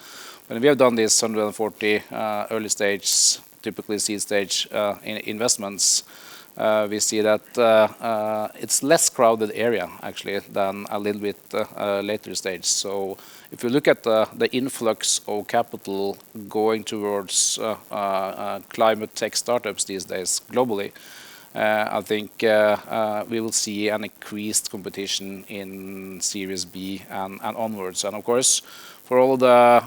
when we have done this 140 early stage, typically seed stage investments, we see that it's less crowded area actually than a little bit later stage. So if you look at the influx of capital going towards climate tech startups these days globally, I think we will see an increased competition in Series B and onwards. And of course, for all the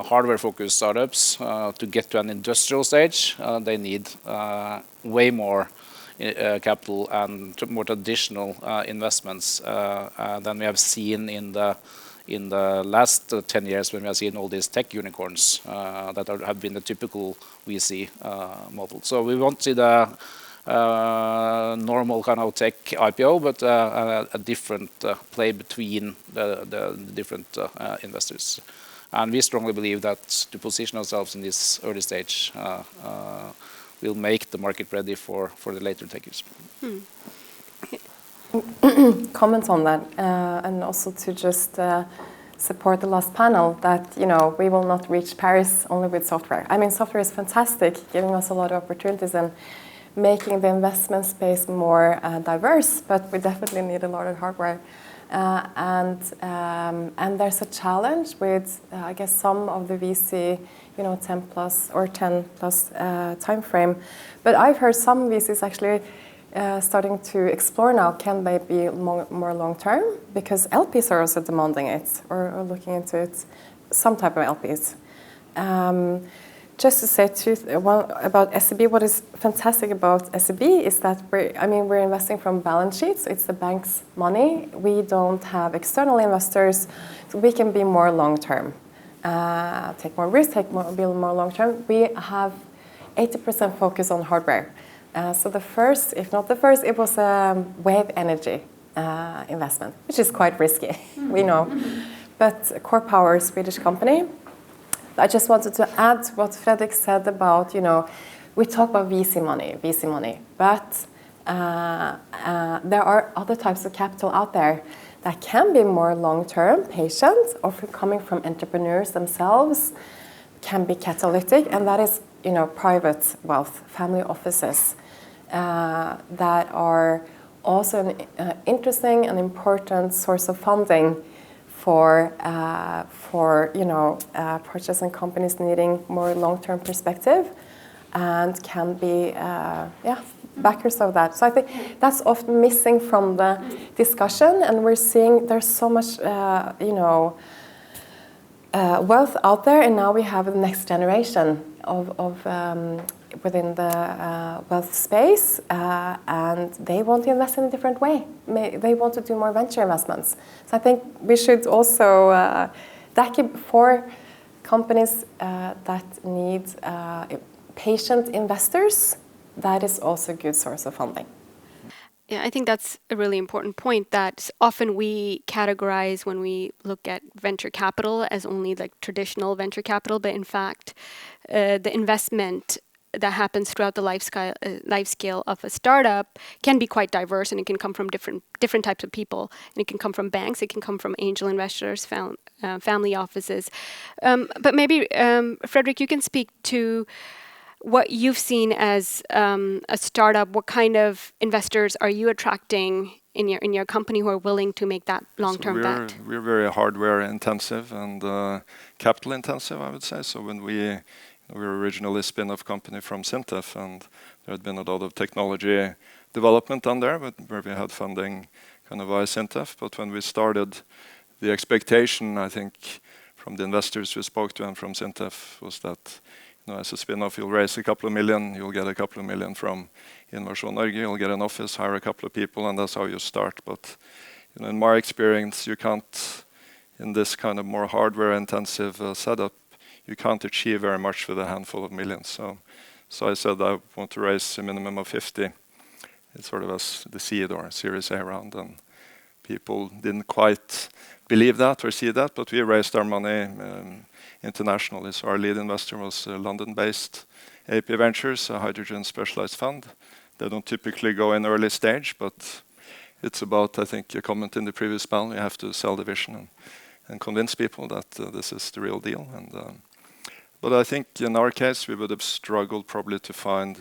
hardware-focused startups to get to an industrial stage, they need way more capital and more traditional investments than we have seen in the last 10 years, when we have seen all these tech unicorns that have been the typical VC model. So we won't see the normal kind of tech IPO, but a different play between the different investors. And we strongly believe that to position ourselves in this early stage will make the market ready for the later takers. Comment on that, and also to just support the last panel that, we will not reach Paris only with software. I mean, software is fantastic, giving us a lot of opportunities and making the investment space more diverse, but we definitely need a lot of hardware. And there's a challenge with, I guess, some of the VC, 10 plus time frame. But I've heard some VCs actually starting to explore now, can they be more long-term? Because LPs are also demanding it, or looking into it, some type of LPs. Just to say about SEB, what is fantastic about SEB is that we're investing from balance sheets. It's the bank's money. We don't have external investors, so we can be more long-term. Take more risk, be more long-term. We have 80% focus on hardware. So the first, if not the first, it was a wave energy investment, which is quite risky, we know. But Core Power, Swedish company. I just wanted to add what Fredrik said about, we talk about VC money, but there are other types of capital out there that can be more long-term, patient, or coming from entrepreneurs themselves, can be catalytic, and that is, private wealth, family offices that are also an interesting and important source of funding for projects and companies needing more long-term perspective, and can be backers of that. So I think that's often missing from the discussion, and we're seeing there's so much wealth out there, and now we have the next generation of within the wealth space, and they want to invest in a different way. They want to do more venture investments. So I think we should also, for companies that need patient investors, that is also a good source of funding. Yeah, I think that's a really important point, that often we categorize when we look at venture capital as only like traditional venture capital, but in fact, the investment that happens throughout the life scale of a startup can be quite diverse, and it can come from different types of people. And it can come from banks, it can come from angel investors, family offices. But maybe, Fredrik, you can speak to what you've seen as a startup. What kind of investors are you attracting in your company who are willing to make that long-term bet? We're very hardware intensive and capital intensive, I would say. So when we We were originally a spin-off company from Sintef, and there had been a lot of technology development done there, but where we had funding kind of via Sintef. But when we started, the expectation, I think, from the investors we spoke to and from Sintef was that, as a spin-off, you'll raise a couple of million, you'll get a couple of million from Innovation Norge, you'll get an office, hire a couple of people, and that's how you start. But in my experience, you can't, in this kind of more hardware-intensive setup, you can't achieve very much with a handful of millions. So I said I want to raise a minimum of 50. It's sort of as the seed or Series A round, and people didn't quite believe that or see that, but we raised our money internationally. So our lead investor was London-based AP Ventures, a hydrogen specialized fund. They don't typically go in early stage, but it's about, I think, a comment in the previous panel, you have to sell the vision and convince people that this is the real deal. But I think in our case, we would have struggled probably to find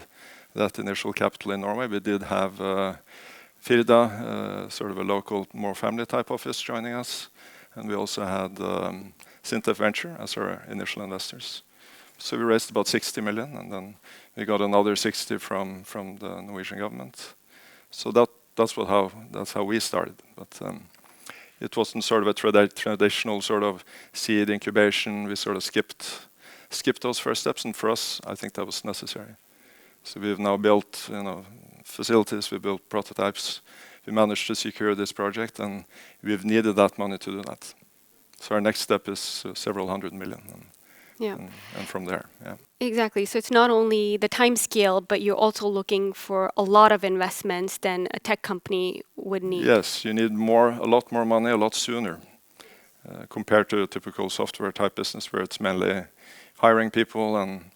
that initial capital in Norway. We did have Firda, sort of a local, more family type office joining us. And we also had Sintef Venture as our initial investors. So we raised about 60 million, and then we got another 60 from the Norwegian government. So that's how we started. But it wasn't sort of a traditional sort of seed incubation. We sort of skipped those first steps, and for us, I think that was necessary. So we've now built, facilities. We built prototypes. We managed to secure this project, and we've needed that money to do that. So our next step is several hundred million, and from there, yeah. Exactly. So it's not only the time scale, but you're also looking for a lot of investments than a tech company would need. Yes, you need a lot more money, a lot sooner, compared to a typical software type business where it's mainly hiring people and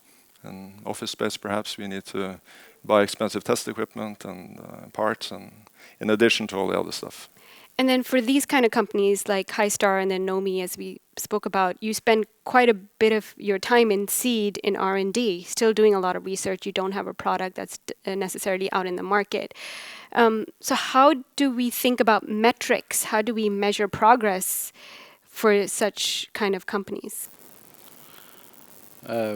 office space. Perhaps we need to buy expensive test equipment and parts, and in addition to all the other stuff. And then for these kind of companies like Hystar and then NoMy, as we spoke about, you spend quite a bit of your time in seed, in R&D, still doing a lot of research. You don't have a product that's necessarily out in the market. So how do we think about metrics? How do we measure progress for such kind of companies?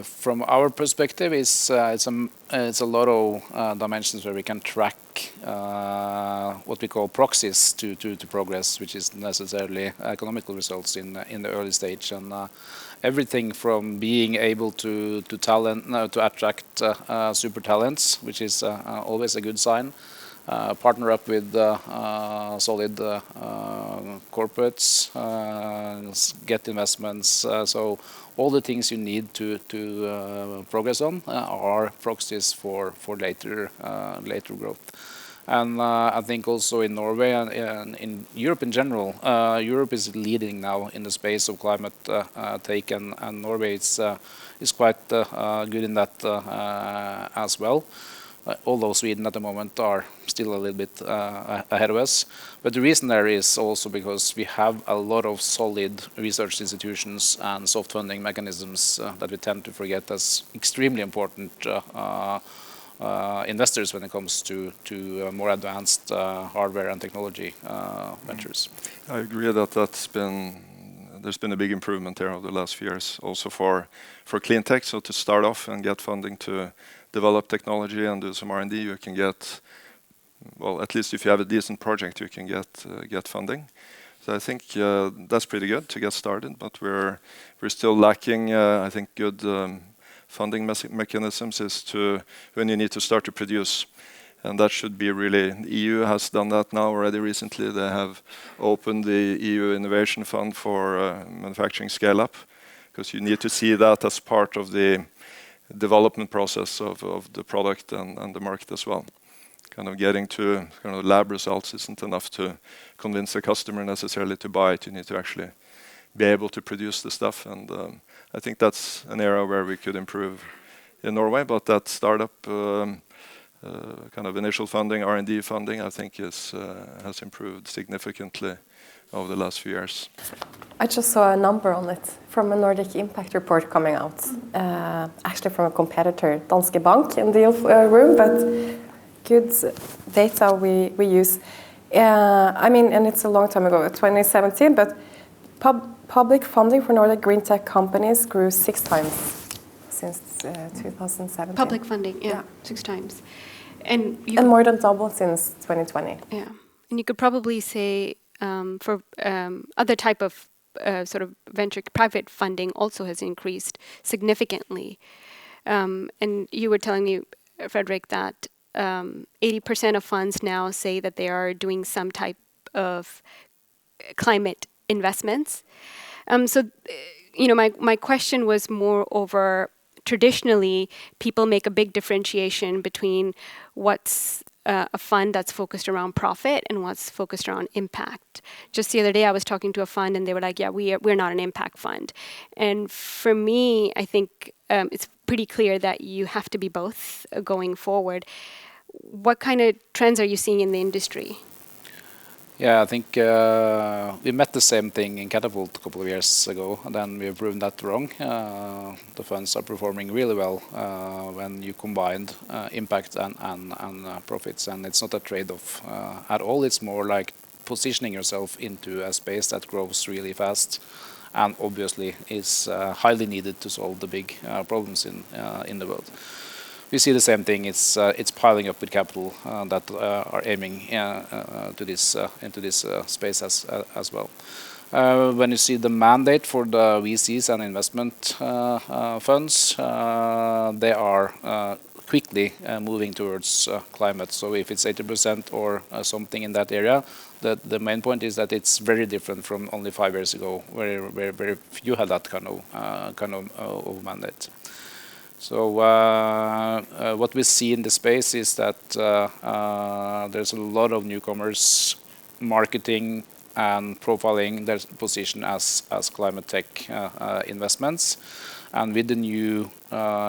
From our perspective, it's a lot of dimensions where we can track what we call proxies to progress, which is necessarily economical results in the early stage, and everything from being able to attract super talents, which is always a good sign. Partner up with solid corporates, get investments. So all the things you need to progress on are proxies for later growth. And I think also in Norway and in Europe in general, Europe is leading now in the space of ClimateTech, and Norway is quite good in that as well. Although Sweden at the moment are still a little bit ahead of us. But the reason there is also because we have a lot of solid research institutions and soft funding mechanisms that we tend to forget as extremely important investors when it comes to more advanced hardware and technology ventures. I agree that there's been a big improvement there over the last few years, also for clean tech. So to start off and get funding to develop technology and do some R&D, you can get, well, at least if you have a decent project, you can get funding. So I think that's pretty good to get started, but we're still lacking, I think, good funding mechanisms is to when you need to start to produce. And that should be really, the EU has done that now already recently. They have opened the EU Innovation Fund for manufacturing scale-up, because you need to see that as part of the development process of the product and the market as well. Kind of getting to kind of lab results isn't enough to convince a customer necessarily to buy it. You need to actually be able to produce the stuff, and I think that's an area where we could improve in Norway. But that startup kind of initial funding, R&D funding, I think has improved significantly over the last few years. I just saw a number on it from a Nordic impact report coming out, actually from a competitor, Danske Bank, in the room, but good data we use. I mean, and it's a long time ago, 2017, but public funding for Nordic green tech companies grew 6 times since 2017. Public funding, yeah, 6 times. And more than double since 2020. Yeah, and you could probably say for other type of sort of venture private funding also has increased significantly. And you were telling me, Fredrik, that 80% of funds now say that they are doing some type of climate investments. So, my question was more over, traditionally, people make a big differentiation between what's a fund that's focused around profit and what's focused around impact. Just the other day, I was talking to a fund and they were like, yeah, we're not an impact fund. And for me, I think it's pretty clear that you have to be both going forward. What kind of trends are you seeing in the industry? Yeah, I think we met the same thing in Katapult a couple of years ago, and then we have proven that wrong. The funds are performing really well when you combine impact and profits, and it's not a trade-off at all. It's more like positioning yourself into a space that grows really fast and obviously is highly needed to solve the big problems in the world. We see the same thing. It's piling up with capital that are aiming into this space as well. When you see the mandate for the VCs and investment funds, they are quickly moving towards climate. So if it's 80% or something in that area, the main point is that it's very different from only 5 years ago, where very few had that kind of mandate. So what we see in the space is that there's a lot of newcomers marketing and profiling their position as ClimateTech investments. And with the new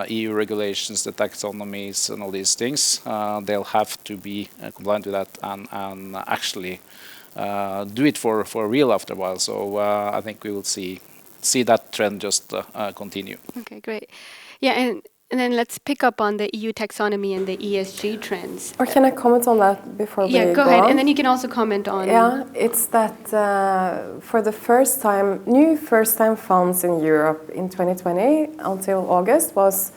EU regulations, the taxonomies and all these things, they'll have to be compliant with that and actually do it for real after a while. So I think we will see that trend just continue. Okay, great. Yeah, and then let's pick up on the EU taxonomy and the ESG trends. Or can I comment on that before we go on? Yeah, go ahead, and then you can also comment on... Yeah, it's that for the first time, new first-time funds in Europe in 2020 until August was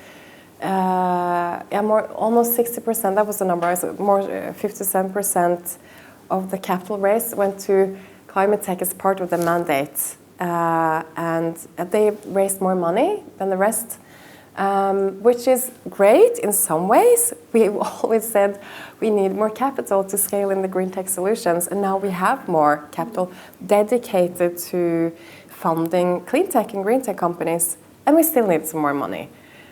almost 60%, that was the number, more 57% of the capital raise went to ClimateTech as part of the mandate. And they raised more money than the rest. Which is great in some ways. We've always said we need more capital to scale in the green tech solutions, and now we have more capital dedicated to funding clean tech and green tech companies, and we still need some more money.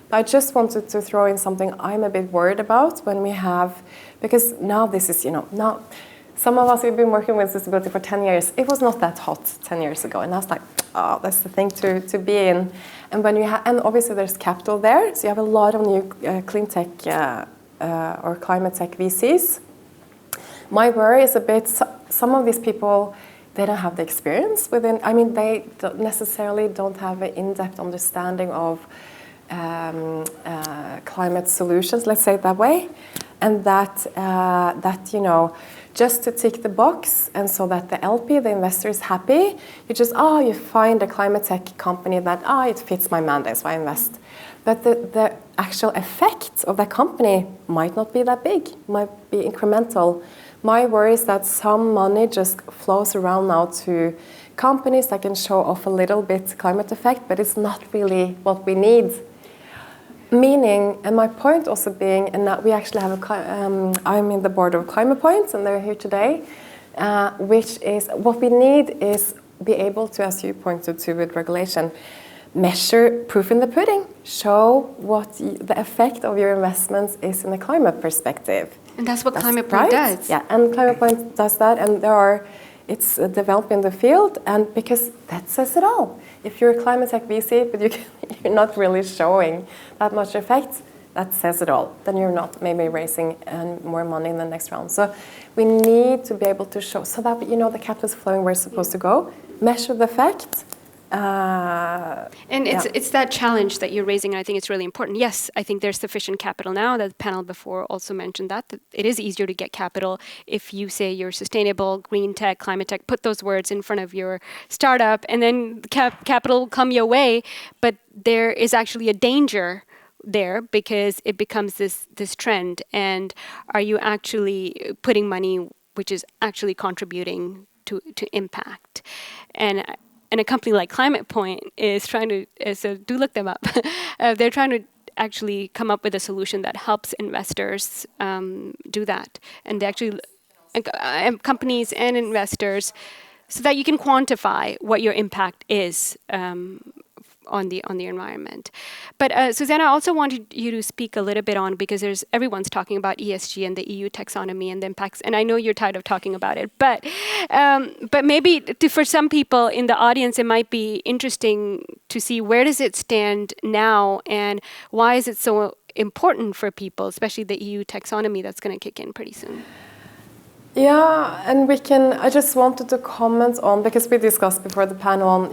But I just wanted to throw in something I'm a bit worried about when we have, because now this is, now some of us have been working with sustainability for 10 years. It was not that hot 10 years ago, and I was like, oh, that's the thing to be in. And when you and obviously there's capital there, so you have a lot of new clean tech or climate tech VCs. My worry is a bit, some of these people, they don't have the experience within, they don't necessarily don't have an in-depth understanding of climate solutions, let's say it that way. And that just to tick the box, and so that the LP, the investor, is happy, you find a climate tech company that, it fits my mandate, so I invest. But the actual effect of that company might not be that big, might be incremental. My worry is that some money just flows around now to companies that can show off a little bit climate effect, but it's not really what we need. Meaning, and my point also being, and that we actually have I'm in the board of Climate Points, and they're here today, which is, what we need is be able to, as you pointed to with regulation, measure proof in the pudding, show what the effect of your investments is in a climate perspective. And that's what Climate Point does. Yeah, and Climate Point does that, and it's developed in the field, and because that says it all. If you're a climate tech VC, but you're not really showing that much effect, that says it all. Then you're not maybe raising more money in the next round. So we need to be able to show, so that the capital is flowing where it's supposed to go, measure the effect. And it's that challenge that you're raising, and I think it's really important. Yes, I think there's sufficient capital now. The panel before also mentioned that it is easier to get capital if you say you're sustainable, green tech, climate tech, put those words in front of your startup, and then capital will come your way. But there is actually a danger there because it becomes this trend? And are you actually putting money which is actually contributing to impact? And a company like ClimatePoint is trying to, so do look them up. They're trying to actually come up with a solution that helps investors do that. And they actually, companies and investors, so that you can quantify what your impact is on the environment. But Susanna, I also wanted you to speak a little bit on, because everyone's talking about ESG and the EU taxonomy and the impacts, and I know you're tired of talking about it, but maybe for some people in the audience, it might be interesting to see where does it stand now, and why is it so important for people, especially the EU taxonomy that's going to kick in pretty soon. Yeah, and I just wanted to comment on, because we discussed before the panel on,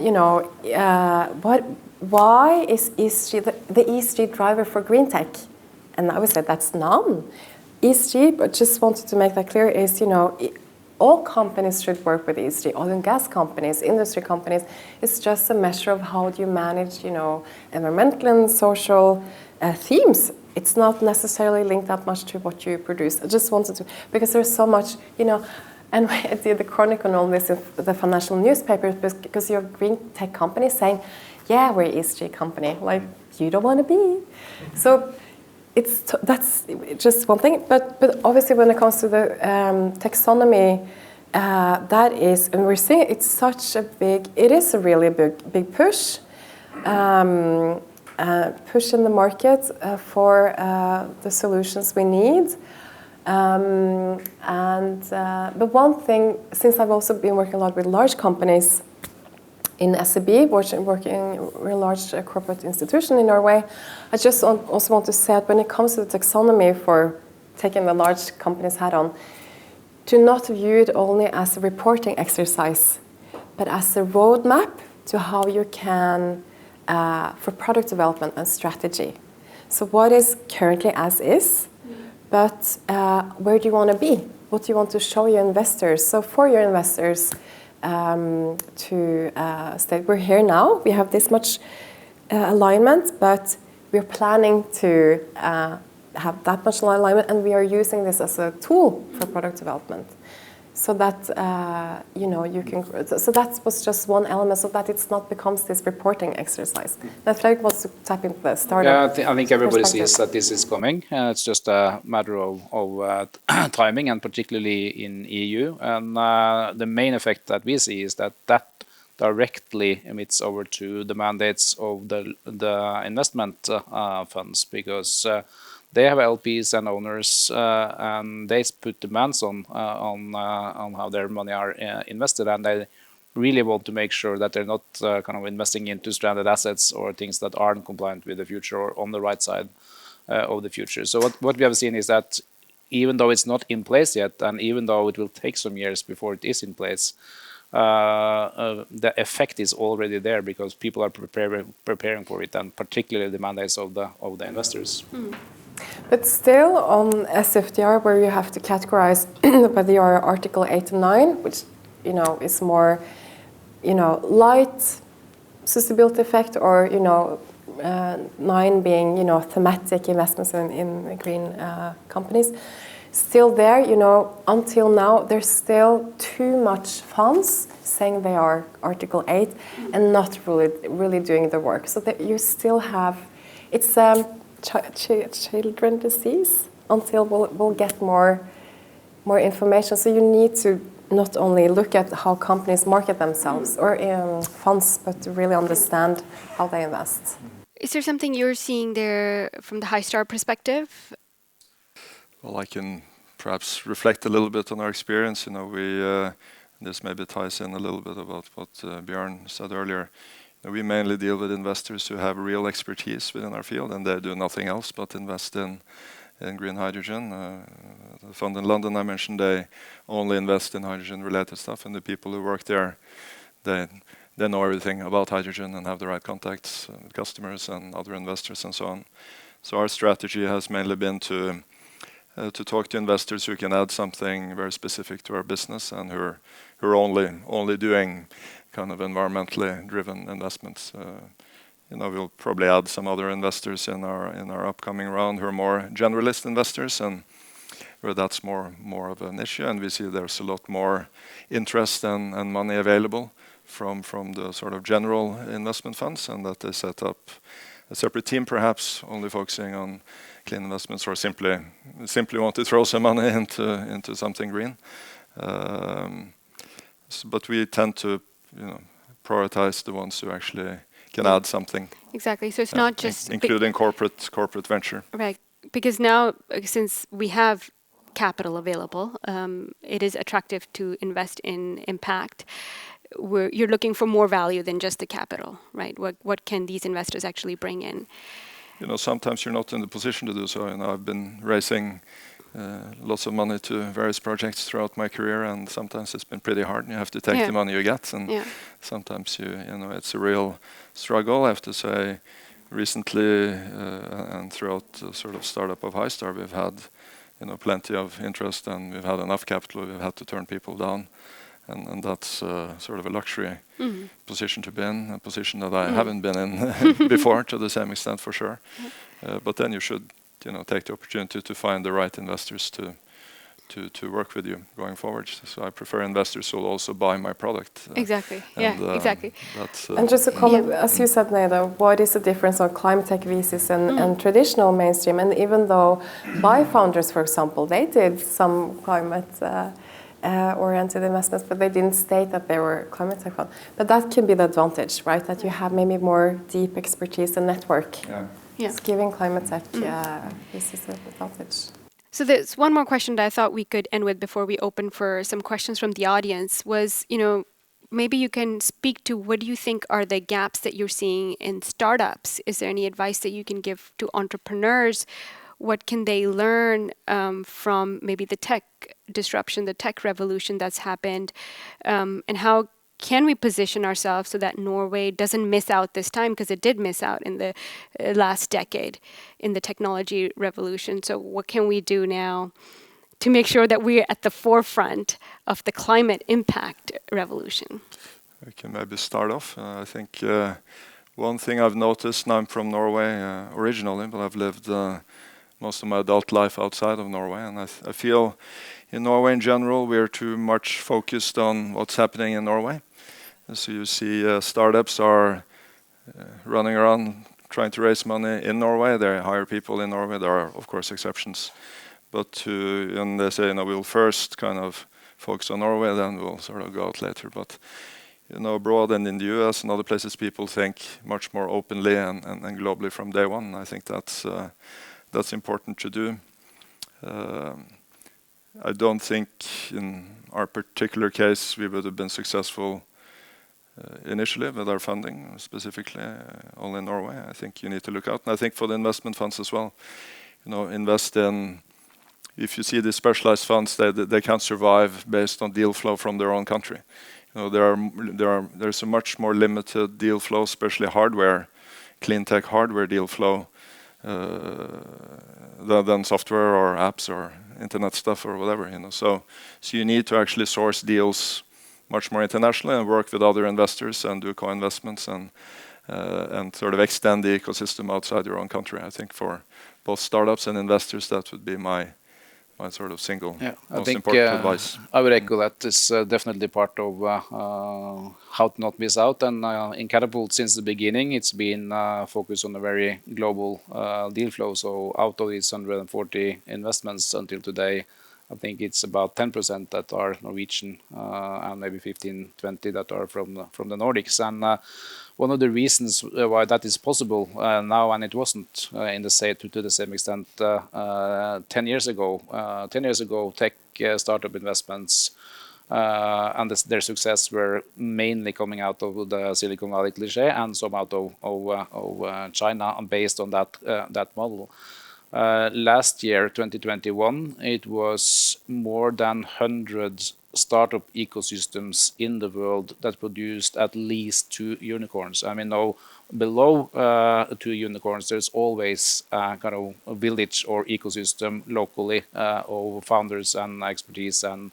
why is ESG the ESG driver for green tech? And I would say that's none. ESG, but just wanted to make that clear, is, all companies should work with ESG, oil and gas companies, industry companies. It's just a measure of how do you manage, environmental and social themes. It's not necessarily linked that much to what you produce. I just wanted to, because there's so much, and I did the chronicle on this in the financial newspapers, because you're a green tech company saying, yeah, we're an ESG company. Like, you don't want to be. So that's just one thing. But obviously when it comes to the taxonomy, that is, and we're seeing it is a really big push. Push in the market for the solutions we need. But one thing, since I've also been working a lot with large companies in SEB, working with a large corporate institution in Norway, I just also want to say that when it comes to the taxonomy, for taking the large companies hat on, to not view it only as a reporting exercise, but as a roadmap to how you can for product development and strategy. So what is currently as is, but where do you want to be? What do you want to show your investors? So for your investors to state, we're here now, we have this much alignment, but we're planning to have that much alignment, and we are using this as a tool for product development. So that you can. So that was just one element, so that it's not becomes this reporting exercise. That Fredrik wants to tap into the startup. Yeah, I think everybody sees that this is coming. It's just a matter of timing, and particularly in EU. And the main effect that we see is that directly emits over to the mandates of the investment funds, because they have LPs and owners, and they put demands on how their money are invested, and they really want to make sure that they're not kind of investing into stranded assets or things that aren't compliant with the future or on the right side of the future. So what we have seen is that even though it's not in place yet, and even though it will take some years before it is in place, the effect is already there, because people are preparing for it, and particularly the mandates of the investors. But still on SFDR, where you have to categorize whether you are Article 8 and 9, which is more light sustainability effect, or 9 being thematic investments in green companies. Still there, until now, there's still too much funds saying they are Article 8 and not really doing the work. So that you still have, it's children disease until we'll get more information. So you need to not only look at how companies market themselves or funds, but to really understand how they invest. Is there something you're seeing there from the Hystar perspective? Well, I can perhaps reflect a little bit on our experience. This maybe ties in a little bit about what Bjørn said earlier. We mainly deal with investors who have real expertise within our field, and they do nothing else but invest in green hydrogen. The fund in London I mentioned, they only invest in hydrogen-related stuff, and the people who work there, they know everything about hydrogen and have the right contacts with customers and other investors and so on. So our strategy has mainly been to talk to investors who can add something very specific to our business, and who are only doing kind of environmentally driven investments. we'll probably add some other investors in our upcoming round who are more generalist investors, and where that's more of an issue, and we see there's a lot more interest and money available from the sort of general investment funds, and that they set up a separate team, perhaps only focusing on clean investments, or simply want to throw some money into something green. But we tend to prioritize the ones who actually can add something. Exactly. So it's not just including corporate venture. Right. Because now, since we have capital available, it is attractive to invest in impact. You're looking for more value than just the capital, right? What can these investors actually bring in? Sometimes you're not in the position to do so. I've been raising lots of money to various projects throughout my career, and sometimes it's been pretty hard. You have to take the money you get, and sometimes it's a real struggle. I have to say, recently and throughout the sort of startup of Hystar, we've had plenty of interest, and we've had enough capital. We've had to turn people down, and that's sort of a luxury position to be in, a position that I haven't been in before to the same extent, for sure. But then you should take the opportunity to find the right investors to work with you going forward. So I prefer investors who will also buy my product. Exactly. Exactly. And just a comment, as you said, Leila, what is the difference on ClimateTech VCs and traditional mainstream? And even though Buy founders, for example, they did some climate oriented investments, but they didn't state that they were ClimateTech fund. But that can be the advantage, right? That you have maybe more deep expertise and network. It's giving ClimateTech this is an advantage. So there's one more question that I thought we could end with before we open for some questions from the audience was, maybe you can speak to what do you think are the gaps that you're seeing in startups? Is there any advice that you can give to entrepreneurs? What can they learn from maybe the tech disruption, the tech revolution that's happened? And how can we position ourselves so that Norway doesn't miss out this time, because it did miss out in the last decade in the technology revolution? So what can we do now to make sure that we're at the forefront of the climate impact revolution? I can maybe start off. I think one thing I've noticed, now I'm from Norway originally, but I've lived most of my adult life outside of Norway, and I feel in Norway in general we're too much focused on what's happening in Norway. So you see startups are running around trying to raise money in Norway. They hire people in Norway. There are of course exceptions, but and they say we'll first kind of focus on Norway, then we'll sort of go out later. But abroad and in the US and other places, people think much more openly and globally from day one. And I think that's important to do. I don't think in our particular case we would have been successful initially with our funding, specifically only in Norway. I think you need to look out. And I think for the investment funds as well, invest in, if you see these specialized funds, they can't survive based on deal flow from their own country. There's a much more limited deal flow, especially hardware, clean tech hardware deal flow, than software or apps or internet stuff or whatever. So you need to actually source deals much more internationally and work with other investors and do co-investments and sort of extend the ecosystem outside your own country. I think for both startups and investors, that would be my sort of single most important advice. I would echo that. It's definitely part of how to not miss out. And in Katapult, since the beginning, it's been focused on a very global deal flow. So out of these 140 investments until today, I think it's about 10% that are Norwegian and maybe 15-20 that are from the Nordics. And one of the reasons why that is possible now, and it wasn't to the same extent 10 years ago. 10 years ago, tech startup investments and their success were mainly coming out of the Silicon Valley cliché and some out of China, based on that model. Last year, 2021, it was more than 100 startup ecosystems in the world that produced at least 2 unicorns. I mean, now below 2 unicorns, there's always kind of a village or ecosystem locally of founders and expertise and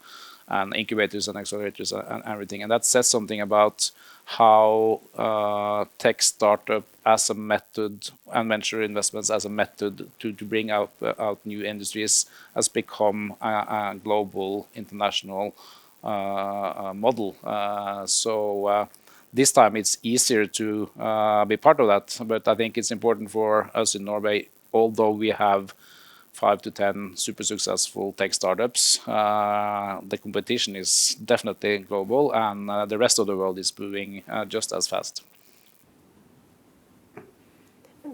incubators and accelerators and everything. And that says something about how tech startup as a method, and venture investments as a method to bring out new industries has become a global, international model. So this time it's easier to be part of that, but I think it's important for us in Norway, although we have 5 to 10 super successful tech startups, the competition is definitely global, and the rest of the world is moving just as fast.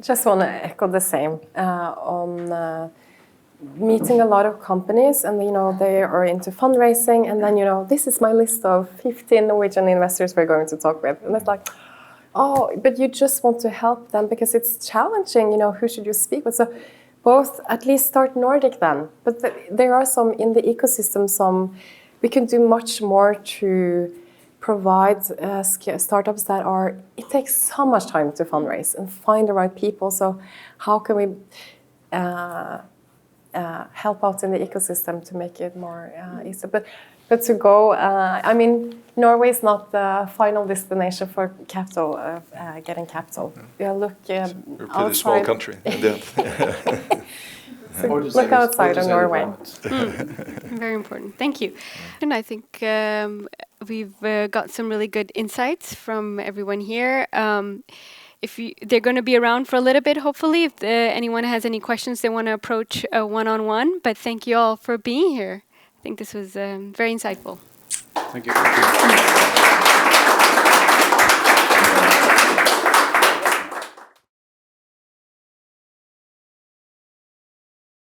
Just want to echo the same on meeting a lot of companies, and they are into fundraising, and then this is my list of 15 Norwegian investors we're going to talk with, and it's like, oh, but you just want to help them because it's challenging. Who should you speak with? So both at least start Nordic then, but there are some in the ecosystem. We can do much more to provide startups that it takes so much time to fundraise and find the right people. So how can we help out in the ecosystem to make it more easy? But to go, Norway is not the final destination for capital, getting capital. We're a pretty small country in the end. So look outside of Norway. Very important. Thank you. And I think we've got some really good insights from everyone here. They're going to be around for a little bit, hopefully, if anyone has any questions they want to approach one-on-one. But thank you all for being here. I think this was very insightful. Thank you.